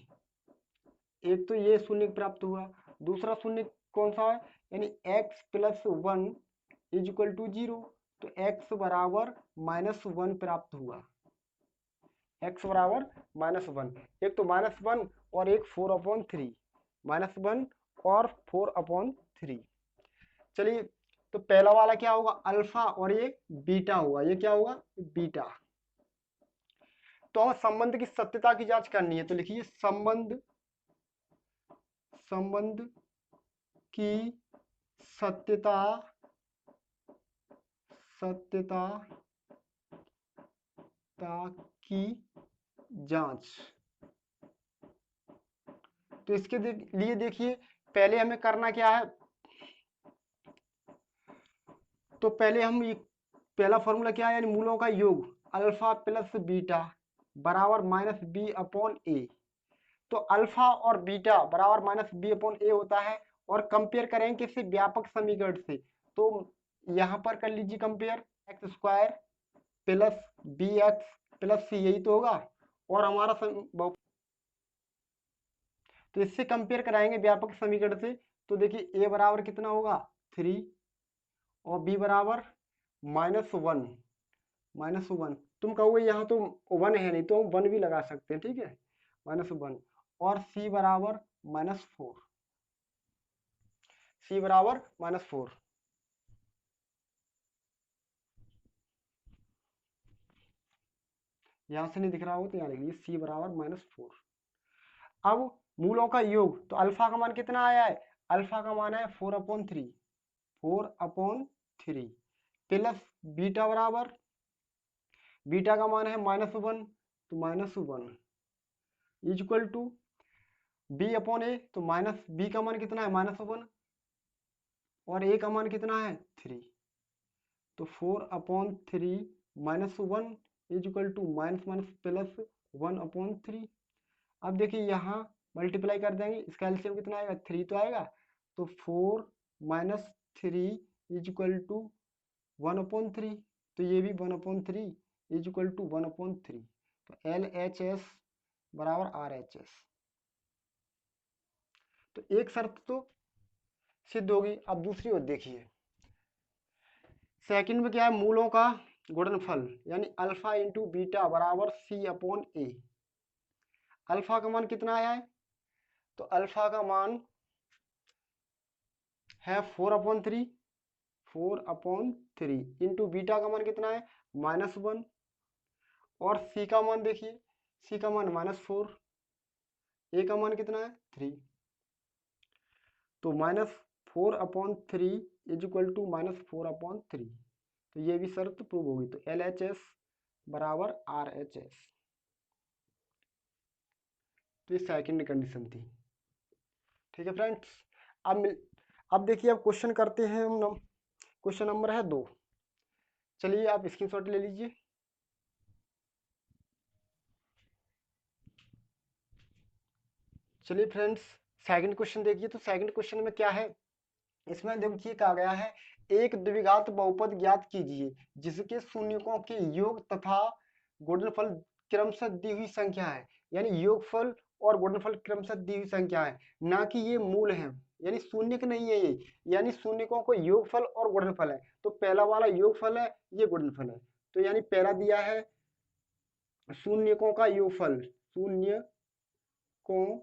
Speaker 1: एक तो ये शून्य प्राप्त हुआ, दूसरा शून्य कौन सा है, यानी x + 1 इज इक्वल टू 0, तो x बराबर -1 प्राप्त हुआ, x बराबर -1। एक तो -1 और एक 4/3, -1 और 4/3। चलिए तो पहला वाला क्या होगा, अल्फा, और ये बीटा होगा, ये क्या होगा, बीटा। तो हमें संबंध की सत्यता की जांच करनी है, तो लिखिए संबंध की सत्यता की जांच। तो इसके लिए देखिए पहले हमें करना क्या है, तो पहले हम ये पहला फॉर्मूला क्या है, यानी मूलों का योग अल्फा प्लस बीटा बराबर -b/a। तो अल्फा और बीटा बराबर -b/a होता है, और कंपेयर करेंगे किससे, व्यापक समीकरण से। तो यहाँ पर कर लीजिए compare, x² plus bx plus c, यही तो होगा, और हमारा तो इससे कंपेयर कराएंगे व्यापक समीकरण से। तो देखिए a बराबर कितना होगा 3 और b बराबर -1। तुम कहोगे यहाँ तो 1 है, नहीं तो हम 1 भी लगा सकते हैं, ठीक है, -1, और c बराबर -4। सी बराबर -4। यहां से नहीं दिख रहा हो तो यहाँ लिख लीजिए सी बराबर -4। अब मूलों का योग, तो अल्फा का मान कितना आया है, अल्फा का मान है 4/3, 4/3 प्लस बीटा बराबर, बीटा का मान है -1, तो -1 इक्वल टू b/a, तो माइनस बी का मान कितना है -1 और a का मान कितना है 3, तो 4/3 -1 equal to minus minus plus 1/3। अब देखिए यहाँ मल्टीप्लाई कर देंगे, इसका एलसीएम कितना आएगा 3 तो आएगा, तो 4 - 3 इक्वल टू 1/3, तो ये भी 1/3 इक्वल टू 1/3, तो LHS बराबर RHS। तो एक शर्त तो सिद्ध होगी। अब दूसरी ओर देखिए, सेकंड में क्या है, मूलों का गुणनफल यानी अल्फा इंटू बीटा बराबर C/A। अल्फा का मान कितना आया है, तो अल्फा का मान है 4/3, 4/3 इंटू बीटा का मान कितना है -1 और सी का मान देखिए, सी का मान -4, ए का मान कितना है 3, तो -4/3 इक्वल टू -4/3, तो ये भी शर्त प्रूव होगी, तो LHS बराबर RHS। तो ये सेकंड कंडीशन थी। ठीक है फ्रेंड्स, अब देखिए, अब क्वेश्चन करते हैं हम। क्वेश्चन नंबर है 2। चलिए आप स्क्रीनशॉट ले लीजिए। चलिए फ्रेंड्स, सेकंड क्वेश्चन देखिए। तो सेकंड क्वेश्चन में क्या है, इसमें देखिए कहा गया है एक द्विघात बहुपद ज्ञात कीजिए जिसके शून्यकों के योग तथा गुणनफल क्रमशः दी हुई संख्या है। यानी योगफल और गुणनफल क्रमशः दी हुई संख्या है, ना कि ये मूल है, यानी शून्यक नहीं है ये, यानी शून्यकों को योगफल और गुणनफल है। तो पहला वाला योगफल है, ये गुणनफल है। तो यानी पहला दिया है शून्यकों का योगफल, शून्यकों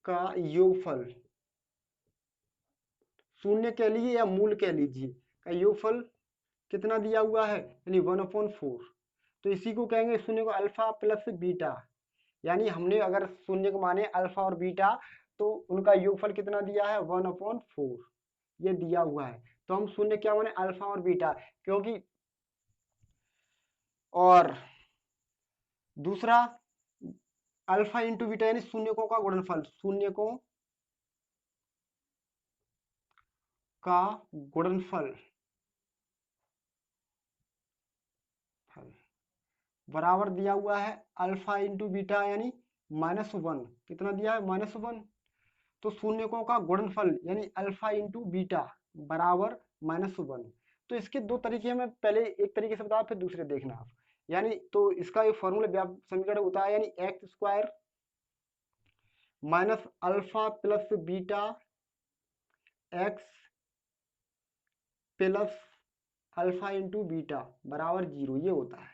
Speaker 1: का योगफल, शून्य कह लीजिए या मूल कह लीजिए, का योगफल कितना दिया हुआ है, यानी 1/4। तो इसी को कहेंगे शून्य को अल्फा प्लस बीटा, यानी हमने अगर शून्य को माने अल्फा और बीटा, तो उनका योगफल कितना दिया है 1/4, ये दिया हुआ है। तो हम शून्य क्या माने अल्फा और बीटा, क्योंकि और दूसरा अल्फा इंटू बीटा यानी शून्यकों का गुणनफल, शून्यकों का गुणनफल बराबर दिया हुआ है अल्फा इंटू बीटा यानी -1, कितना दिया है -1। तो शून्यकों का गुणनफल यानी अल्फा इंटू बीटा बराबर -1। तो इसके दो तरीके में, पहले एक तरीके से बताओ फिर दूसरे देखना आप। यानी तो इसका एक फॉर्मूला समीकरण होता है, यानी x² minus alpha plus beta x plus alpha into beta बराबर 0, ये होता है।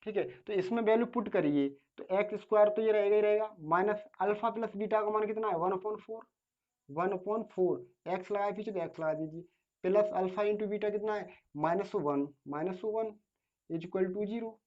Speaker 1: ठीक है, तो इसमें वैल्यू पुट करिए, तो x² तो ये रहेगा ही रहेगा, माइनस अल्फा प्लस बीटा का मान कितना है 1/4, 1/4 एक्स लगाए पीछे तो एक्स लगा दीजिए, प्लस अल्फा इंटू बीटा कितना है -1, -1 इक्वल टू 0।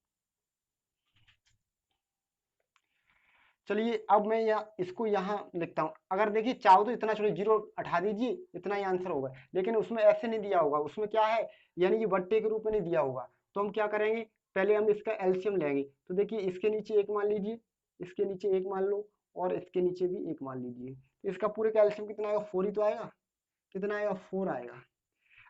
Speaker 1: चलिए अब मैं इसको यहाँ लिखता हूँ। अगर देखिए चाहो तो इतना छोड़िए, 0 हटा दीजिए, इतना ही आंसर होगा, लेकिन उसमें ऐसे नहीं दिया होगा, उसमें क्या है यानी कि बट्टे के रूप में नहीं दिया होगा। तो हम क्या करेंगे, पहले हम इसका एलसीएम लेंगे। तो देखिए इसके नीचे 1 मान लीजिए, इसके नीचे 1 मान लो और इसके नीचे भी 1 मान लीजिए। तो इसका पूरे का एलसीएम कितना आएगा 4 ही तो आएगा, कितना आएगा 4 आएगा।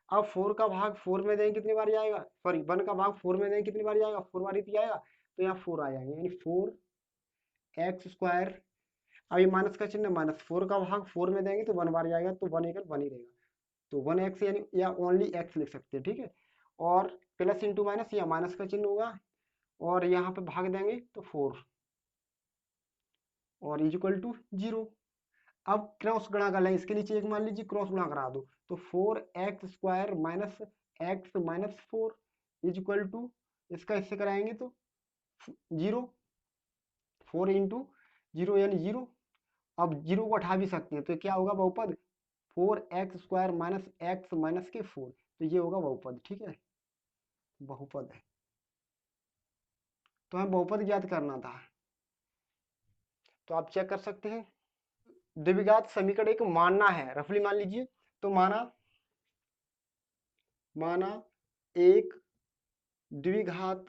Speaker 1: अब 4 का भाग 4 में देंगे कितनी बार आएगा, सॉरी 1 का भाग 4 में देंगे कितनी बार आएगा 4 बार ही आएगा। तो यहाँ 4 आ जाएंगे, यानी 4x²। अब ये माइनस का चिन्ह, -4 का भाग 4 में देंगे तो 1 बार जाएगा, तो 1 एकल 1 ही रहेगा, तो 1x यानी या ओनली x लिख सकते हैं। ठीक है, और प्लस इंटू माइनस या माइनस का चिन्ह होगा और यहाँ पे भाग देंगे तो 4 और इक्वल टू 0। अब क्रॉस गुणा कर लें, इसके नीचे 1 मान लीजिए, क्रॉस गुणा करा दो, तो 4x² minus x minus 4 equal to, इसका इससे कराएंगे तो 0, 4 इंटू 0 यानी 0 अब जीरो को उठा भी सकते हैं, तो क्या होगा बहुपद 4x² माइनस एक्स माइनस के 4, तो ये होगा बहुपद। ठीक है, बहुपद है, तो हमें बहुपद ज्ञात करना था, तो आप चेक कर सकते हैं। द्विघात समीकरण एक मानना है, रफली मान लीजिए, तो माना माना एक द्विघात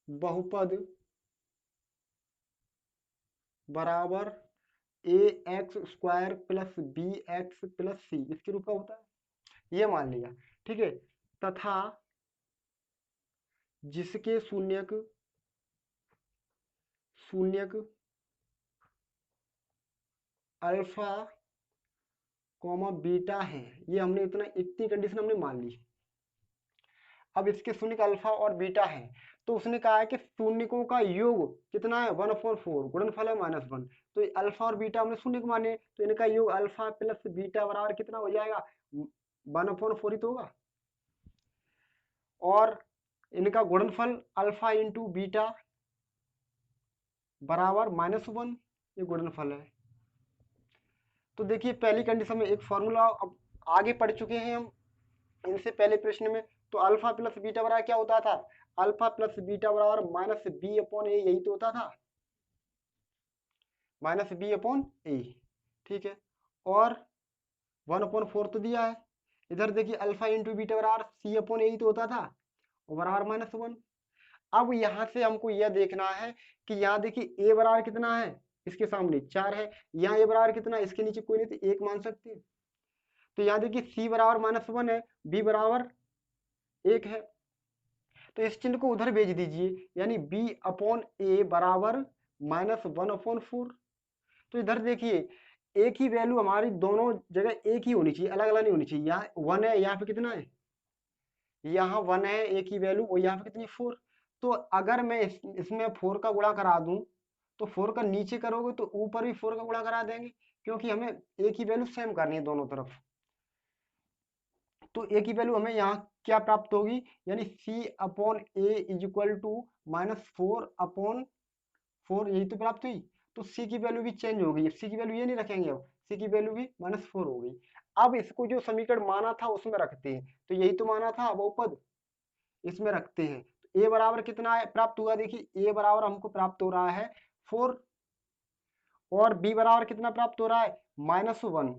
Speaker 1: बहुपद बराबर ax² plus bx plus c इसके रूप का होता है, ये मान लिया। ठीक है, तथा जिसके शून्यक अल्फा कॉमा बीटा है, ये हमने इतनी कंडीशन हमने मान ली। अब इसके शून्य का अल्फा और बीटा है, तो उसने कहा है कि शून्यकों का योग कितना है 1/4, गुणनफल है -1, तो अल्फा और बीटा हमने शून्य को माने, तो इनका योग अल्फा प्लस बीटा बराबर कितना हो जाएगा 1/4 ही तो होगा, और इनका गुणनफल अल्फा इंटू बीटा बराबर -1, ये गुणनफल है। तो देखिए पहली कंडीशन में एक फॉर्मूला अब आगे पढ़ चुके हैं हम इनसे पहले प्रश्न में, तो अल्फा प्लस बीटा बराबर क्या होता था, अल्फा प्लस बीटा बराबर -b/a, यही तो होता था, -b/a। ठीक है, और 1/4 तो दिया है, इधर देखिए अल्फा इंटू बीटा बराबर c/a ही तो होता था, और बराबर -1। अब यहाँ से हमको यह देखना है कि यहाँ देखिए a बराबर कितना है, इसके सामने 4 है, यहाँ a बराबर कितना है, इसके नीचे कोई नहीं, तो 1 मान सकते हैं। तो यहाँ देखिए c बराबर -1 है, b बराबर 1 है, तो इस चिन्ह को उधर भेज दीजिए, यानी b/a बराबर -1/4। तो इधर देखिए एक ही वैल्यू हमारी दोनों जगह एक ही होनी चाहिए, अलग अलग नहीं होनी चाहिए। यहाँ 1 है, यहाँ पे कितना है, यहाँ 1 है एक ही वैल्यू, और यहाँ पे कितनी 4। तो अगर मैं इसमें 4 का गुणा करा दूं, तो 4 का नीचे करोगे तो ऊपर भी 4 का गुणा करा देंगे, क्योंकि हमें एक ही वैल्यू सेम करनी है दोनों तरफ। तो एक ही वैल्यू हमें यहाँ क्या प्राप्त होगी, यानी c/a इक्वल टू -4/4, यही तो प्राप्त हुई। तो c की वैल्यू भी चेंज हो गई, c की वैल्यू ये नहीं रखेंगे, अब c की वैल्यू भी -4 हो गई। अब इसको जो समीकरण माना था उसमें रखते हैं, तो यही तो माना था बहुपद, इसमें रखते हैं। तो a बराबर कितना है प्राप्त हुआ, देखिए a बराबर हमको प्राप्त हो रहा है 4, और b बराबर कितना प्राप्त हो रहा है -1,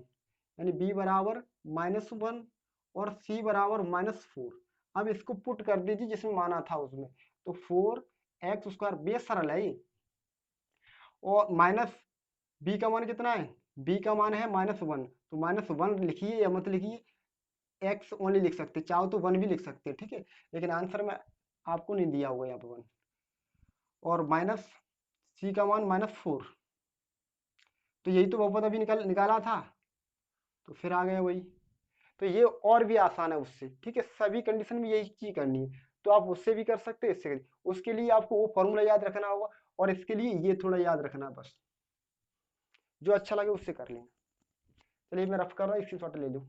Speaker 1: यानी b बराबर -1 और c बराबर -4। अब इसको पुट कर दीजिए जिसमें माना था उसमें, तो 4x², बेस सरल है ये, और माइनस b का मान कितना है, b का मान है -1, तो -1 लिखिए या मत लिखिए, x ओनली लिख सकते, चाहो तो 1 भी लिख सकते हैं। ठीक है, लेकिन आंसर में आपको नहीं दिया होगा यहाँ पे 1, और माइनस c का मान -4, तो यही तो बहुपद अभी निकाला था, तो फिर आ गया वही। तो ये और भी आसान है उससे। ठीक है, सभी कंडीशन में यही चीज करनी है, तो आप उससे भी कर सकते हैं, इससे उसके लिए आपको वो फॉर्मूला याद रखना होगा, और इसके लिए ये थोड़ा याद रखना, बस जो अच्छा लगे उससे कर लेना। चलिए मैं रफ कर रहा हूँ, स्क्रीनशॉट ले लो।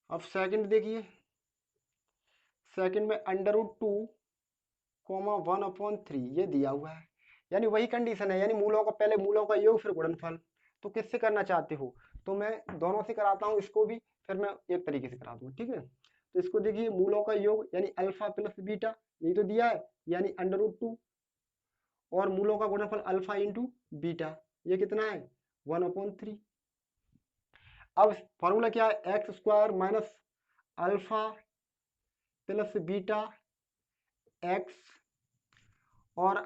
Speaker 1: अब सेकंड देखिए, सेकंड में √2, 1/3 ये दिया हुआ है, यानी वही कंडीशन है, यानी मूलों का पहले मूलों का योग फिर गुणनफल। तो किससे करना चाहते हो, तो मैं दोनों से कराता हूँ, इसको भी फिर मैं एक तरीके से करा दूंगा। ठीक है, तो इसको देखिए मूलों का योग यानी अल्फा प्लस बीटा, यही तो दिया है, यानी √2, और मूलों का गुणनफल अल्फा इंटू बीटा, ये कितना है 1/3। अब फॉर्मूला क्या है, x² minus alpha plus beta x और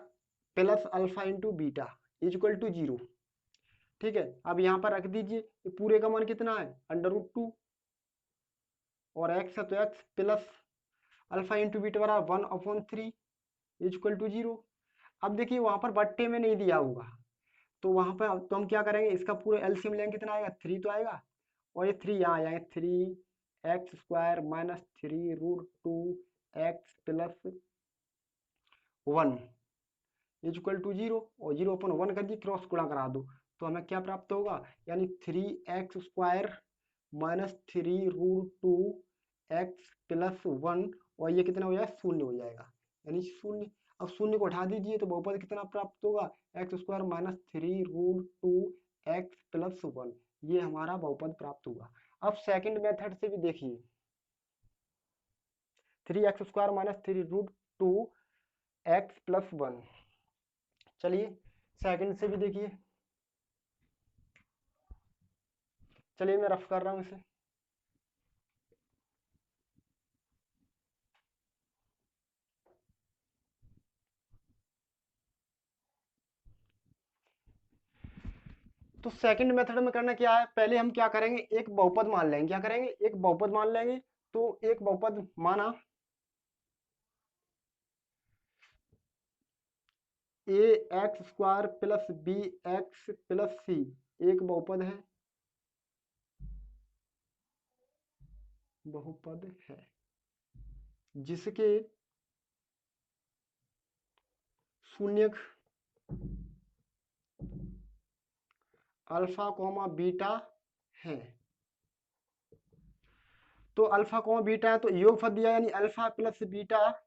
Speaker 1: plus alpha into beta equal to 0। ठीक है, अब यहाँ पर रख दीजिए, ये पूरे का मान कितना है √2, और x है तो x plus alpha into beta बराबर 1/3 इक्वल टू 0। अब देखिए वहां पर बट्टे में नहीं दिया होगा, तो वहां पर तो हम क्या करेंगे, इसका पूरा एलसीएम लेंगे, कितना आएगा 3 तो आएगा, और ये 3 यहाँ आ जाएंगे, 3x² minus 3√2x plus 1 equal to 0, और 0/1 कर दी, क्रॉस गुणा करा दो, तो हमें क्या प्राप्त होगा, यानी 3x² minus 3√2 x plus one, और ये कितना हो जाएगा, शून्य हो जाएगा, यानी शून्य। अब शून्य को हटा दीजिए तो बहुपद कितना प्राप्त होगा, x square minus 3√2 x plus one, ये हमारा बहुपद प्राप्त हुआ। अब सेकंड मेथड से भी देखिए, 3x² minus 3√2 x plus one. चलिए सेकंड से भी देखिए, चलिए मैं रफ कर रहा हूं इसे। तो सेकंड मेथड में करना क्या है, पहले हम क्या करेंगे, एक बहुपद मान लेंगे, क्या करेंगे, एक बहुपद मान लेंगे। तो एक बहुपद माना ax² plus bx plus c, एक बहुपद है, बहुपद है जिसके शून्यक अल्फा कॉमा बीटा है। तो अल्फा कॉमा बीटा है, तो योगफल दिया यानी अल्फा प्लस बीटा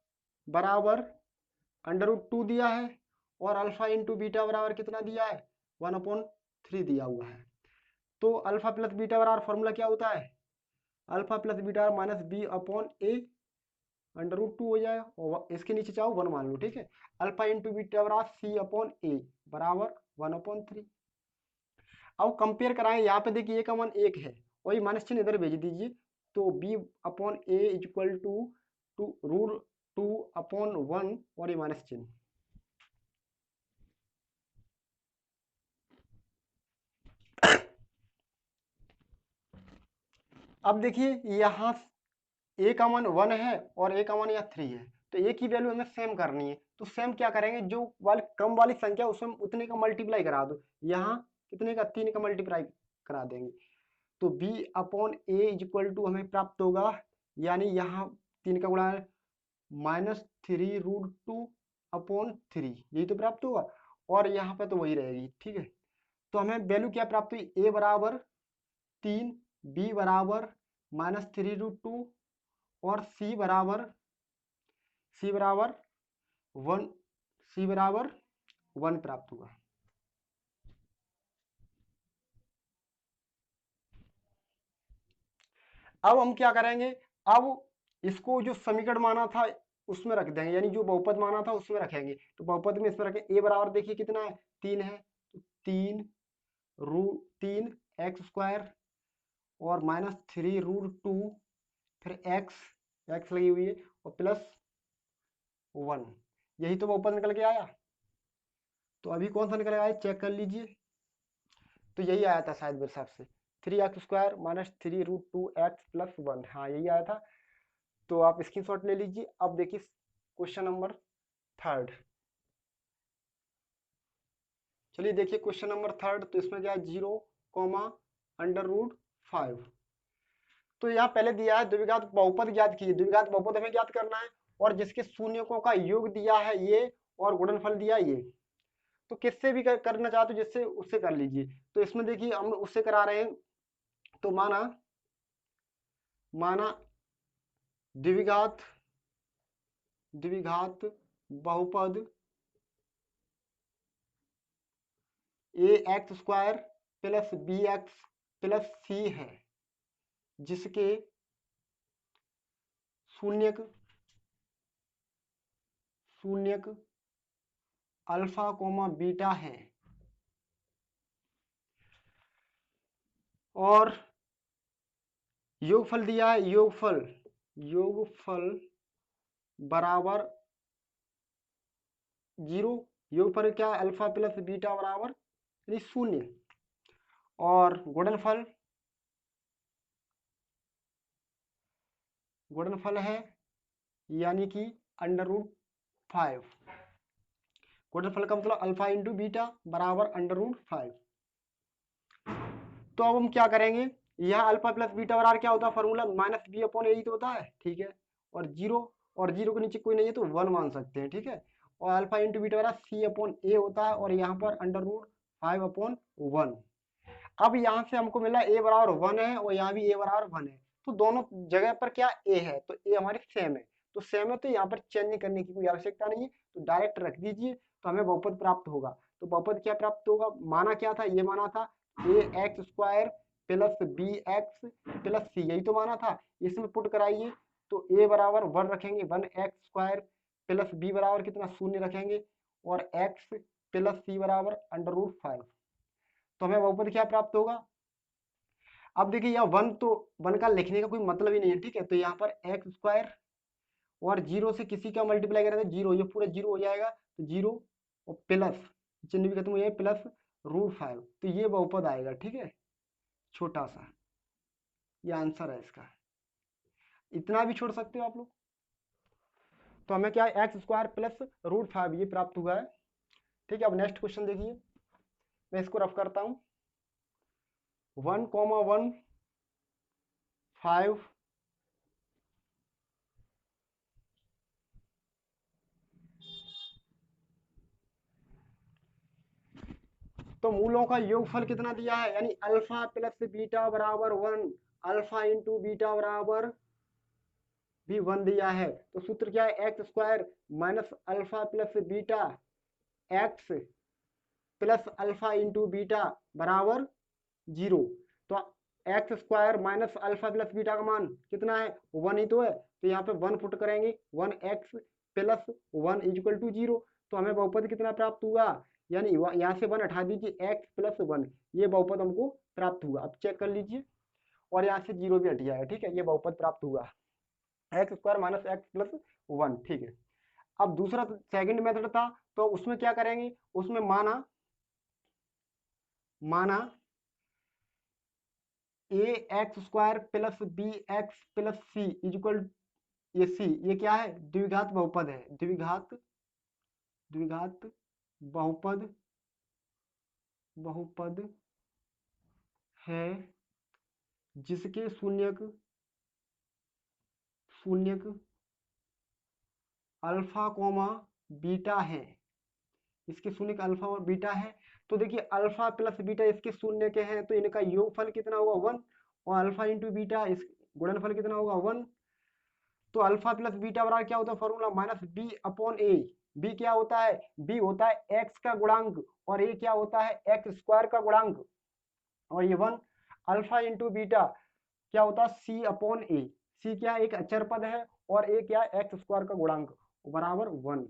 Speaker 1: बराबर √2 दिया है, और अल्फा इंटू बीटा बराबर कितना दिया है, 1/3 दिया हुआ है। तो अल्फा प्लस बीटा बराबर फॉर्मूला क्या होता है, alpha plus beta minus b/a √2 हो जाएगा, और इसके नीचे चाहो 1 मान लो, ठीक है। अल्फा इंटू बीटा बराबर c/a बराबर 1/3। अब कंपेयर कराएं, यहाँ पे देखिए a का मान 1 है, वही माइनस चिन्ह इधर भेज दीजिए, तो b/a इक्वल टू √2/1 और ये माइनस चिन्ह। अब देखिए यहाँ a का मान 1 है और a का मान यहाँ 3 है, तो a की वैल्यू हमें सेम करनी है। तो सेम क्या करेंगे, जो वाली क्रम वाली संख्या उसमें उतने का मल्टीप्लाई करा दो, यहाँ कितने का, 3 का मल्टीप्लाई करा देंगे। तो b/a इक्वल टू हमें प्राप्त होगा, यानी यहाँ 3 का गुणा -3√2/3, यही तो प्राप्त होगा, और यहाँ पे तो वही रहेगी, ठीक है। तो हमें वैल्यू क्या प्राप्त हुई, a बराबर 3, b बराबर -3√2 और c बराबर 1 प्राप्त हुआ। अब हम क्या करेंगे, अब इसको जो समीकरण माना था उसमें रख देंगे, यानी जो बहुपद माना था उसमें रखेंगे। तो बहुपद में इसमें रखें, a बराबर देखिए कितना है, 3 है, तो 3 एक्स स्क्वायर और -3√2, फिर एक्स लगी हुई है, और प्लस 1, यही तो बहुपद निकल के आया। तो अभी कौन सा निकल आया चेक कर लीजिए, तो यही आया था शायद मेरे हिसाब से, 3x² माइनस 3√2 एक्स प्लस 1, हाँ यही आया था। तो आप स्क्रीनशॉट ले लीजिए। अब देखिए क्वेश्चन नंबर थर्ड, चलिए देखिए क्वेश्चन नंबर थर्ड। तो इसमें क्या है, 0, तो यहाँ पहले दिया है द्विघात बहुपद ज्ञात कीजिए, द्विघात बहुपद हमें ज्ञात करना है, और जिसके शून्यकों का योग दिया है ये, और गुणनफल दिया ये। तो किससे भी करना चाहते हो, जिससे उससे कर लीजिए। तो इसमें देखिए हम उससे करा रहे हैं, तो माना द्विघात बहुपद ax² plus bx plus c है, जिसके शून्यक अल्फा कोमा बीटा है, और योगफल दिया है, योगफल बराबर 0, योगफल क्या है, अल्फा प्लस बीटा बराबर 0, और गुणनफल है यानी कि √5, गुणनफल का मतलब अल्फा इंटू बीटा बराबर √5। तो अब हम क्या करेंगे, यहाँ अल्फा प्लस बीटा बराबर क्या होता है, फॉर्मूला -b/a तो होता है, ठीक है, और जीरो के नीचे कोई नहीं है तो 1 मान सकते हैं, ठीक है, और अल्फा इंटू बीटा बराबर c/a होता है, और यहाँ पर √5/1। अब यहाँ से हमको मिला a बराबर 1 है, और यहाँ भी a बराबर 1 है, तो दोनों जगह पर क्या ए है, तो ए हमारी सेम है, तो सेम है तो यहाँ पर चेंज करने की कोई आवश्यकता नहीं है, तो डायरेक्ट रख दीजिए तो हमें बहुपद प्राप्त होगा। तो बहुपद क्या प्राप्त होगा, माना क्या था, ये माना था a x square plus b x plus c, यही तो माना था। इसमें पुट कराइए तो ए बराबर 1 रखेंगे, 1 एक्स स्क्वायर प्लस बी बराबर कितना, 0 रखेंगे, और एक्स प्लस सी बराबर √5। तो हमें बहुपद क्या प्राप्त होगा। अब देखिए यहाँ 1 तो 1 का लिखने का कोई मतलब ही नहीं है, ठीक है, तो यहाँ पर एक्स स्क्वायर और 0 से किसी का मल्टीप्लाई करें तो 0, ये पूरा 0 हो जाएगा, तो 0 और प्लस चिन्ह भी खत्म हो जाएगा, प्लस √5, तो ये बहुपद आएगा, ठीक है, छोटा सा, ये आंसर है इसका। इतना भी छोड़ सकते हो आप लोग। तो हमें क्या है, एक्स स्क्वायर प्लस √5 ये प्राप्त हुआ है, ठीक है। अब नेक्स्ट क्वेश्चन देखिए, मैं इसको रफ करता हूँ। 1,1 5 तो मूलों का योगफल कितना दिया है, यानी अल्फा प्लस बीटा बराबर 1, अल्फा इंटू बीटा बराबर भी 1 दिया है। तो सूत्र क्या है, x square minus alpha plus beta x plus alpha into beta बराबर 0। तो x square minus alpha plus beta का मान कितना है, 1 ही तो है, तो यहाँ पे 1 पुट करेंगे, 1x प्लस 1 इक्वल टू 0। तो हमें बहुपद कितना प्राप्त हुआ, यानी यहाँ से 1 हटा दीजिए, x प्लस 1, ये बहुपद हमको प्राप्त हुआ। अब चेक कर लीजिए, और यहाँ से 0 भी हट जाएगा, ठीक है, ये बहुपद प्राप्त हुआ, x square minus x plus 1, ठीक है। अब दूसरा सेकंड मेथड था, तो उसमें क्या करेंगे, उसमें माना a x square plus b x plus c equal, ये सी ये क्या है, द्विघात बहुपद है, द्विघात बहुपद है, जिसके शून्यक अल्फा कोमा बीटा है, इसके शून्य का अल्फा और बीटा है। तो देखिए अल्फा प्लस बीटा इसके शून्य के हैं, तो इनका योगफल कितना होगा 1, और अल्फा इंटू बीटा इस गुणनफल कितना होगा 1। तो अल्फा प्लस बीटा बराबर क्या होता है, फॉर्मूला माइनस बी अपॉन ए। बी क्या होता है, बी होता है एक्स का गुणांक, और ए क्या होता है, एक्स स्क्वायर का गुणांक, और ये 1। अल्फा इंटू बीटा क्या होता है, सी अपॉन ए। सी क्या एक अचर पद है, और ए क्या एक्स स्क्वायर का गुणांक बराबर 1।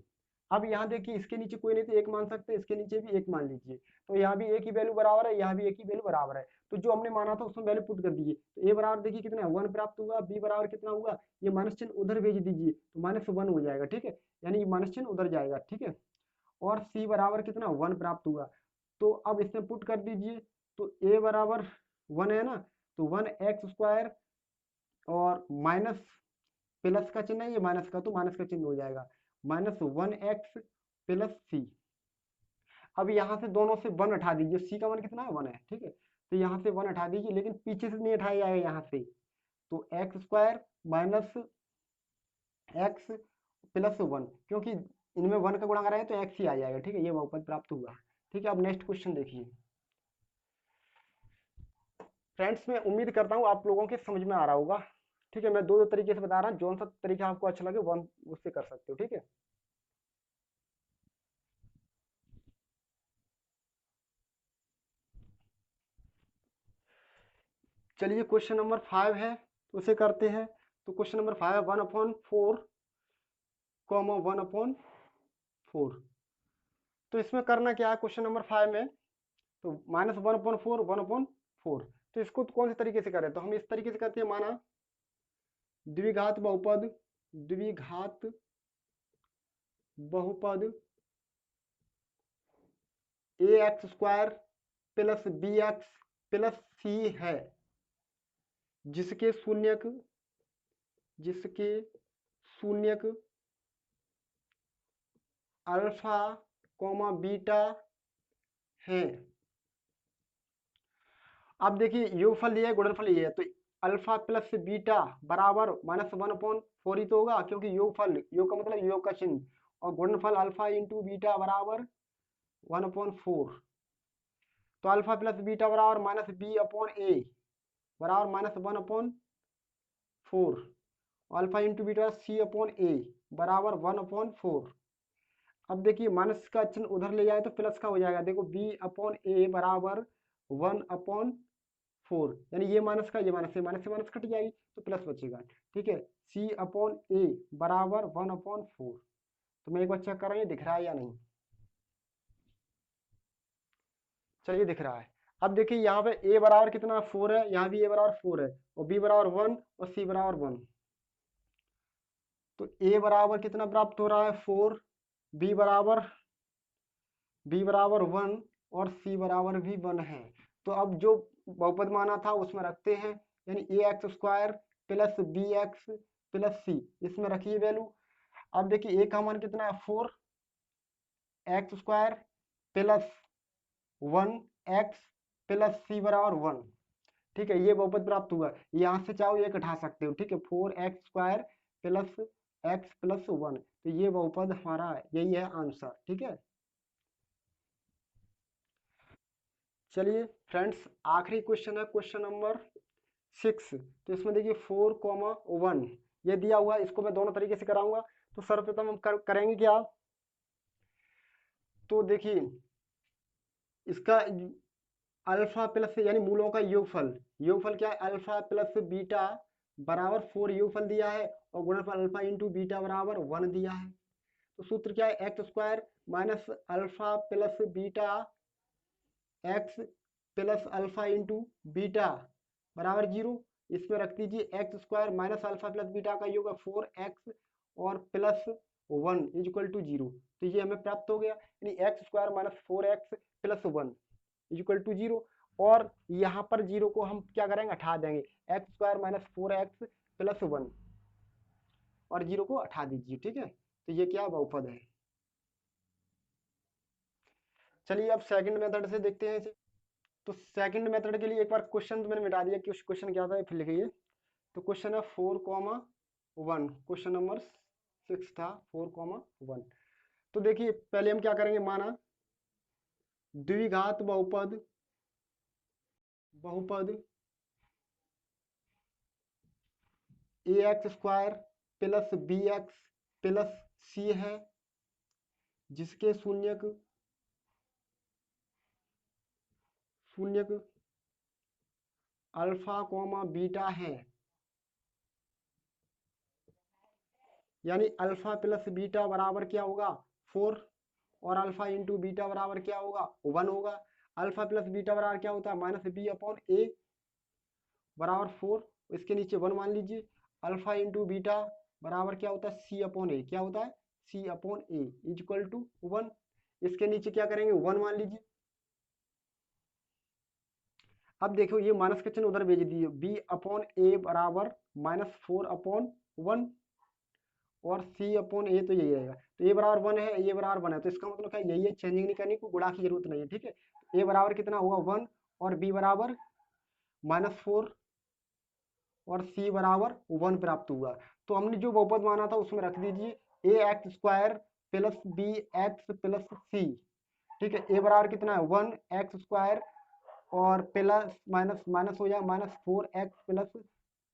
Speaker 1: अब यहाँ देखिए इसके नीचे कोई नहीं तो एक मान सकते हैं, इसके नीचे भी एक मान लीजिए, तो यहाँ भी एक ही वैल्यू बराबर है, यहाँ भी एक ही वैल्यू बराबर है, तो जो हमने माना था उसमें वैल्यू पुट कर दीजिए। तो ए बराबर देखिए कितना है 1 प्राप्त हुआ, बी बराबर कितना हुआ, ये माइनस चिन्ह उधर भेज दीजिए तो -1 हो जाएगा, ठीक है, यानी माइनस चिन्ह उधर जाएगा, ठीक है। और सी बराबर कितना 1 प्राप्त हुआ। तो अब इसमें पुट कर दीजिए, तो ए बराबर 1 है ना, तो 1x स्क्वायर और माइनस प्लस का चिन्ह है, ये माइनस का, तो माइनस का चिन्ह हो जाएगा, -1x प्लस सी। अब यहाँ से दोनों से 1 हटा दीजिए, सी का मान कितना है 1 है, ठीक है, तो यहाँ से 1 हटा दीजिए, लेकिन पीछे से नहीं हटाया जाएगा यहाँ से, तो x square minus x plus 1, क्योंकि इनमें 1 का गुणा कराएं तो एक्स ही आ जाएगा, ठीक है, ये बहुपद प्राप्त हुआ, ठीक है। अब नेक्स्ट क्वेश्चन देखिए फ्रेंड्स, मैं उम्मीद करता हूँ आप लोगों के समझ में आ रहा होगा, ठीक है। मैं दो तरीके से बता रहा हूँ, जो सा तरीका आपको अच्छा लगे वो उससे कर सकते हो, ठीक है। चलिए क्वेश्चन नंबर 5 है, तो उसे करते हैं। तो क्वेश्चन नंबर 5 है 1/4 कॉमा 1/4। तो इसमें करना क्या है क्वेश्चन नंबर 5 में, तो -1/4 1/4, तो इसको तो कौन से तरीके से करें, तो हम इस तरीके से करते हैं, माना द्विघात बहुपद a x square plus b x plus c है, जिसके शून्यक अल्फा कोमा बीटा है। अब देखिए योगफल ये है, गुणनफल ये है, तो अल्फा प्लस बीटा बराबर -1/4 ही तो होगा, क्योंकि योग का मतलब योग का चिन्ह, और गुणनफल अल्फा इंटू बीटा बराबर 1/4। तो अल्फा प्लस बीटा बराबर -b/a बराबर -1/4, 4, अल्फा इंटू बीटा सी अपॉन ए बराबर 1/4। अब देखिए माइनस का चिन्ह उधर ले जाए तो प्लस का हो जाएगा। देखो बी अपॉन ए बराबर 1/4, यानी ये माइनस का ये माइनस से माइनस कट जाएगी तो प्लस बचेगा। ठीक है, सी अपॉन ए बराबर 1/4। तो मैं एक बार चेक कर रहा हूँ ये दिख रहा है या नहीं। चलिए दिख रहा है। अब देखिए यहाँ पे a बराबर कितना 4 है, यहाँ भी a बराबर 4 है, और b बराबर 1 और c बराबर 1। तो a बराबर कितना प्राप्त हो रहा है 4, b बराबर 1 और c बराबर भी 1 है। तो अब जो बहुपद माना था उसमें रखते हैं, यानी ax² plus bx plus c, इसमें रखिए वैल्यू। अब देखिए a का मान कितना है 4, x² plus 1x plus c बराबर 1। ठीक है, ये बहुपद प्राप्त हुआ। यहाँ से चाहो ये घटा सकते हो। ठीक है, 4x² प्लस x प्लस 1, तो ये बहुपद हमारा यही है आंसर। ठीक है, चलिए फ्रेंड्स आखिरी क्वेश्चन है क्वेश्चन नंबर 6। तो इसमें देखिए 4,1 ये दिया हुआ है, इसको मैं दोनों तरीके से कराऊंगा। तो सर्वप्रथम हम करेंगे क्या, तो देखिए इसका अल्फा प्लस यानी मूलों का योगफल, योगफल क्या है अल्फा प्लस बीटा बराबर 4 योगफल दिया है, और गुणनफल अल्फा इंटू बीटा बराबर 1 दिया है। तो सूत्र क्या है x² minus alpha plus beta x plus alpha into beta बराबर 0। इसमें रख दीजिए x² minus alpha plus beta का योग है 4x और प्लस 1 इक्वल टू 0। तो ये हमें प्राप्त हो गया, यानी x² minus 4x plus 1 equal to 0। और यहाँ पर 0 को हम क्या करेंगे हटा देंगे, x² माइनस 4x प्लस 1 और 0 को हटा दीजिए। ठीक है, तो ये क्या बहुपद है। चलिए अब सेकंड मेथड से देखते हैं इसे। तो सेकंड मेथड के लिए एक बार क्वेश्चन तो मैंने मिटा दिया कि क्वेश्चन क्या था, फिर लिखिए। तो क्वेश्चन है 4,1, क्वेश्चन नंबर 6 था 4,1। तो देखिए पहले हम क्या करेंगे, माना द्विघात बहुपद ax² plus bx plus c है, जिसके शून्यक अल्फा कॉमा बीटा है, यानी अल्फा प्लस बीटा बराबर क्या होगा 4, और अल्फा इंटू बीटा बराबर क्या होगा 1 होगा। अल्फा प्लस बीटा बराबर क्या होता है माइनस बी अपॉन ए बराबर 4, इसके नीचे 1 मान लीजिए। अल्फा इंटू बीटा बराबर क्या होता है सी अपॉन ए, क्या होता है सी अपॉन ए इक्वल टू 1। इसके नीचे क्या करेंगे 1 मान लीजिए। अब देखो ये माइनस का चिन्ह उधर भेज दिए, बी अपॉन ए बराबर -4/1 और सी अपॉन ए तो यही रहेगा। तो ए बराबर 1 है, ए बराबर 1 है, तो इसका मतलब क्या यही है, चेंजिंग नहीं करनी, कोई गुणा की जरूरत नहीं है। ठीक है, ए बराबर कितना होगा 1 और बी बराबर -4 और सी बराबर 1 प्राप्त हुआ। तो हमने जो बहुपद माना था उसमें रख दीजिए ax² प्लस bx प्लस सी। ठीक है, ए बराबर कितना है 1x² और प्लस माइनस माइनस हो जाएगा -4x प्लस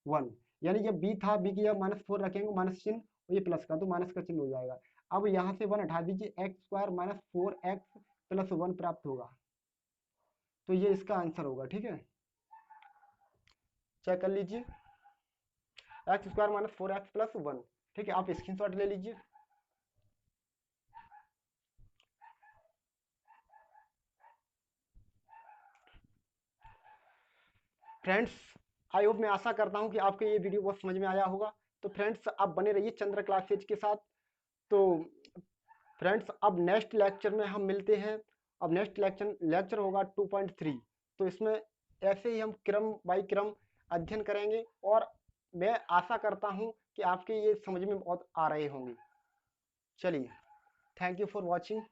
Speaker 1: 1, यानी जब b था b की जब -4 रखेंगे माइनस चिन्ह, और ये प्लस का तो माइनस का चिन्ह हो जाएगा। अब यहाँ से 1 हटा दीजिए, x² माइनस 4x प्लस 1 प्राप्त होगा। तो ये इसका आंसर होगा। ठीक है, चेक कर लीजिए, x² माइनस 4x प्लस 1। ठीक है, आप स्क्रीनशॉट ले लीजिए। फ्रेंड्स आई होप, मैं आशा करता हूँ कि आपको ये वीडियो बहुत समझ में आया होगा। तो फ्रेंड्स आप बने रहिए चंद्र क्लासेज के साथ। तो फ्रेंड्स अब नेक्स्ट लेक्चर में हम मिलते हैं। अब नेक्स्ट लेक्चर होगा 2.3। तो इसमें ऐसे ही हम क्रम बाई क्रम अध्ययन करेंगे, और मैं आशा करता हूँ कि आपके ये समझ में बहुत आ रहे होंगे। चलिए, थैंक यू फॉर वॉचिंग।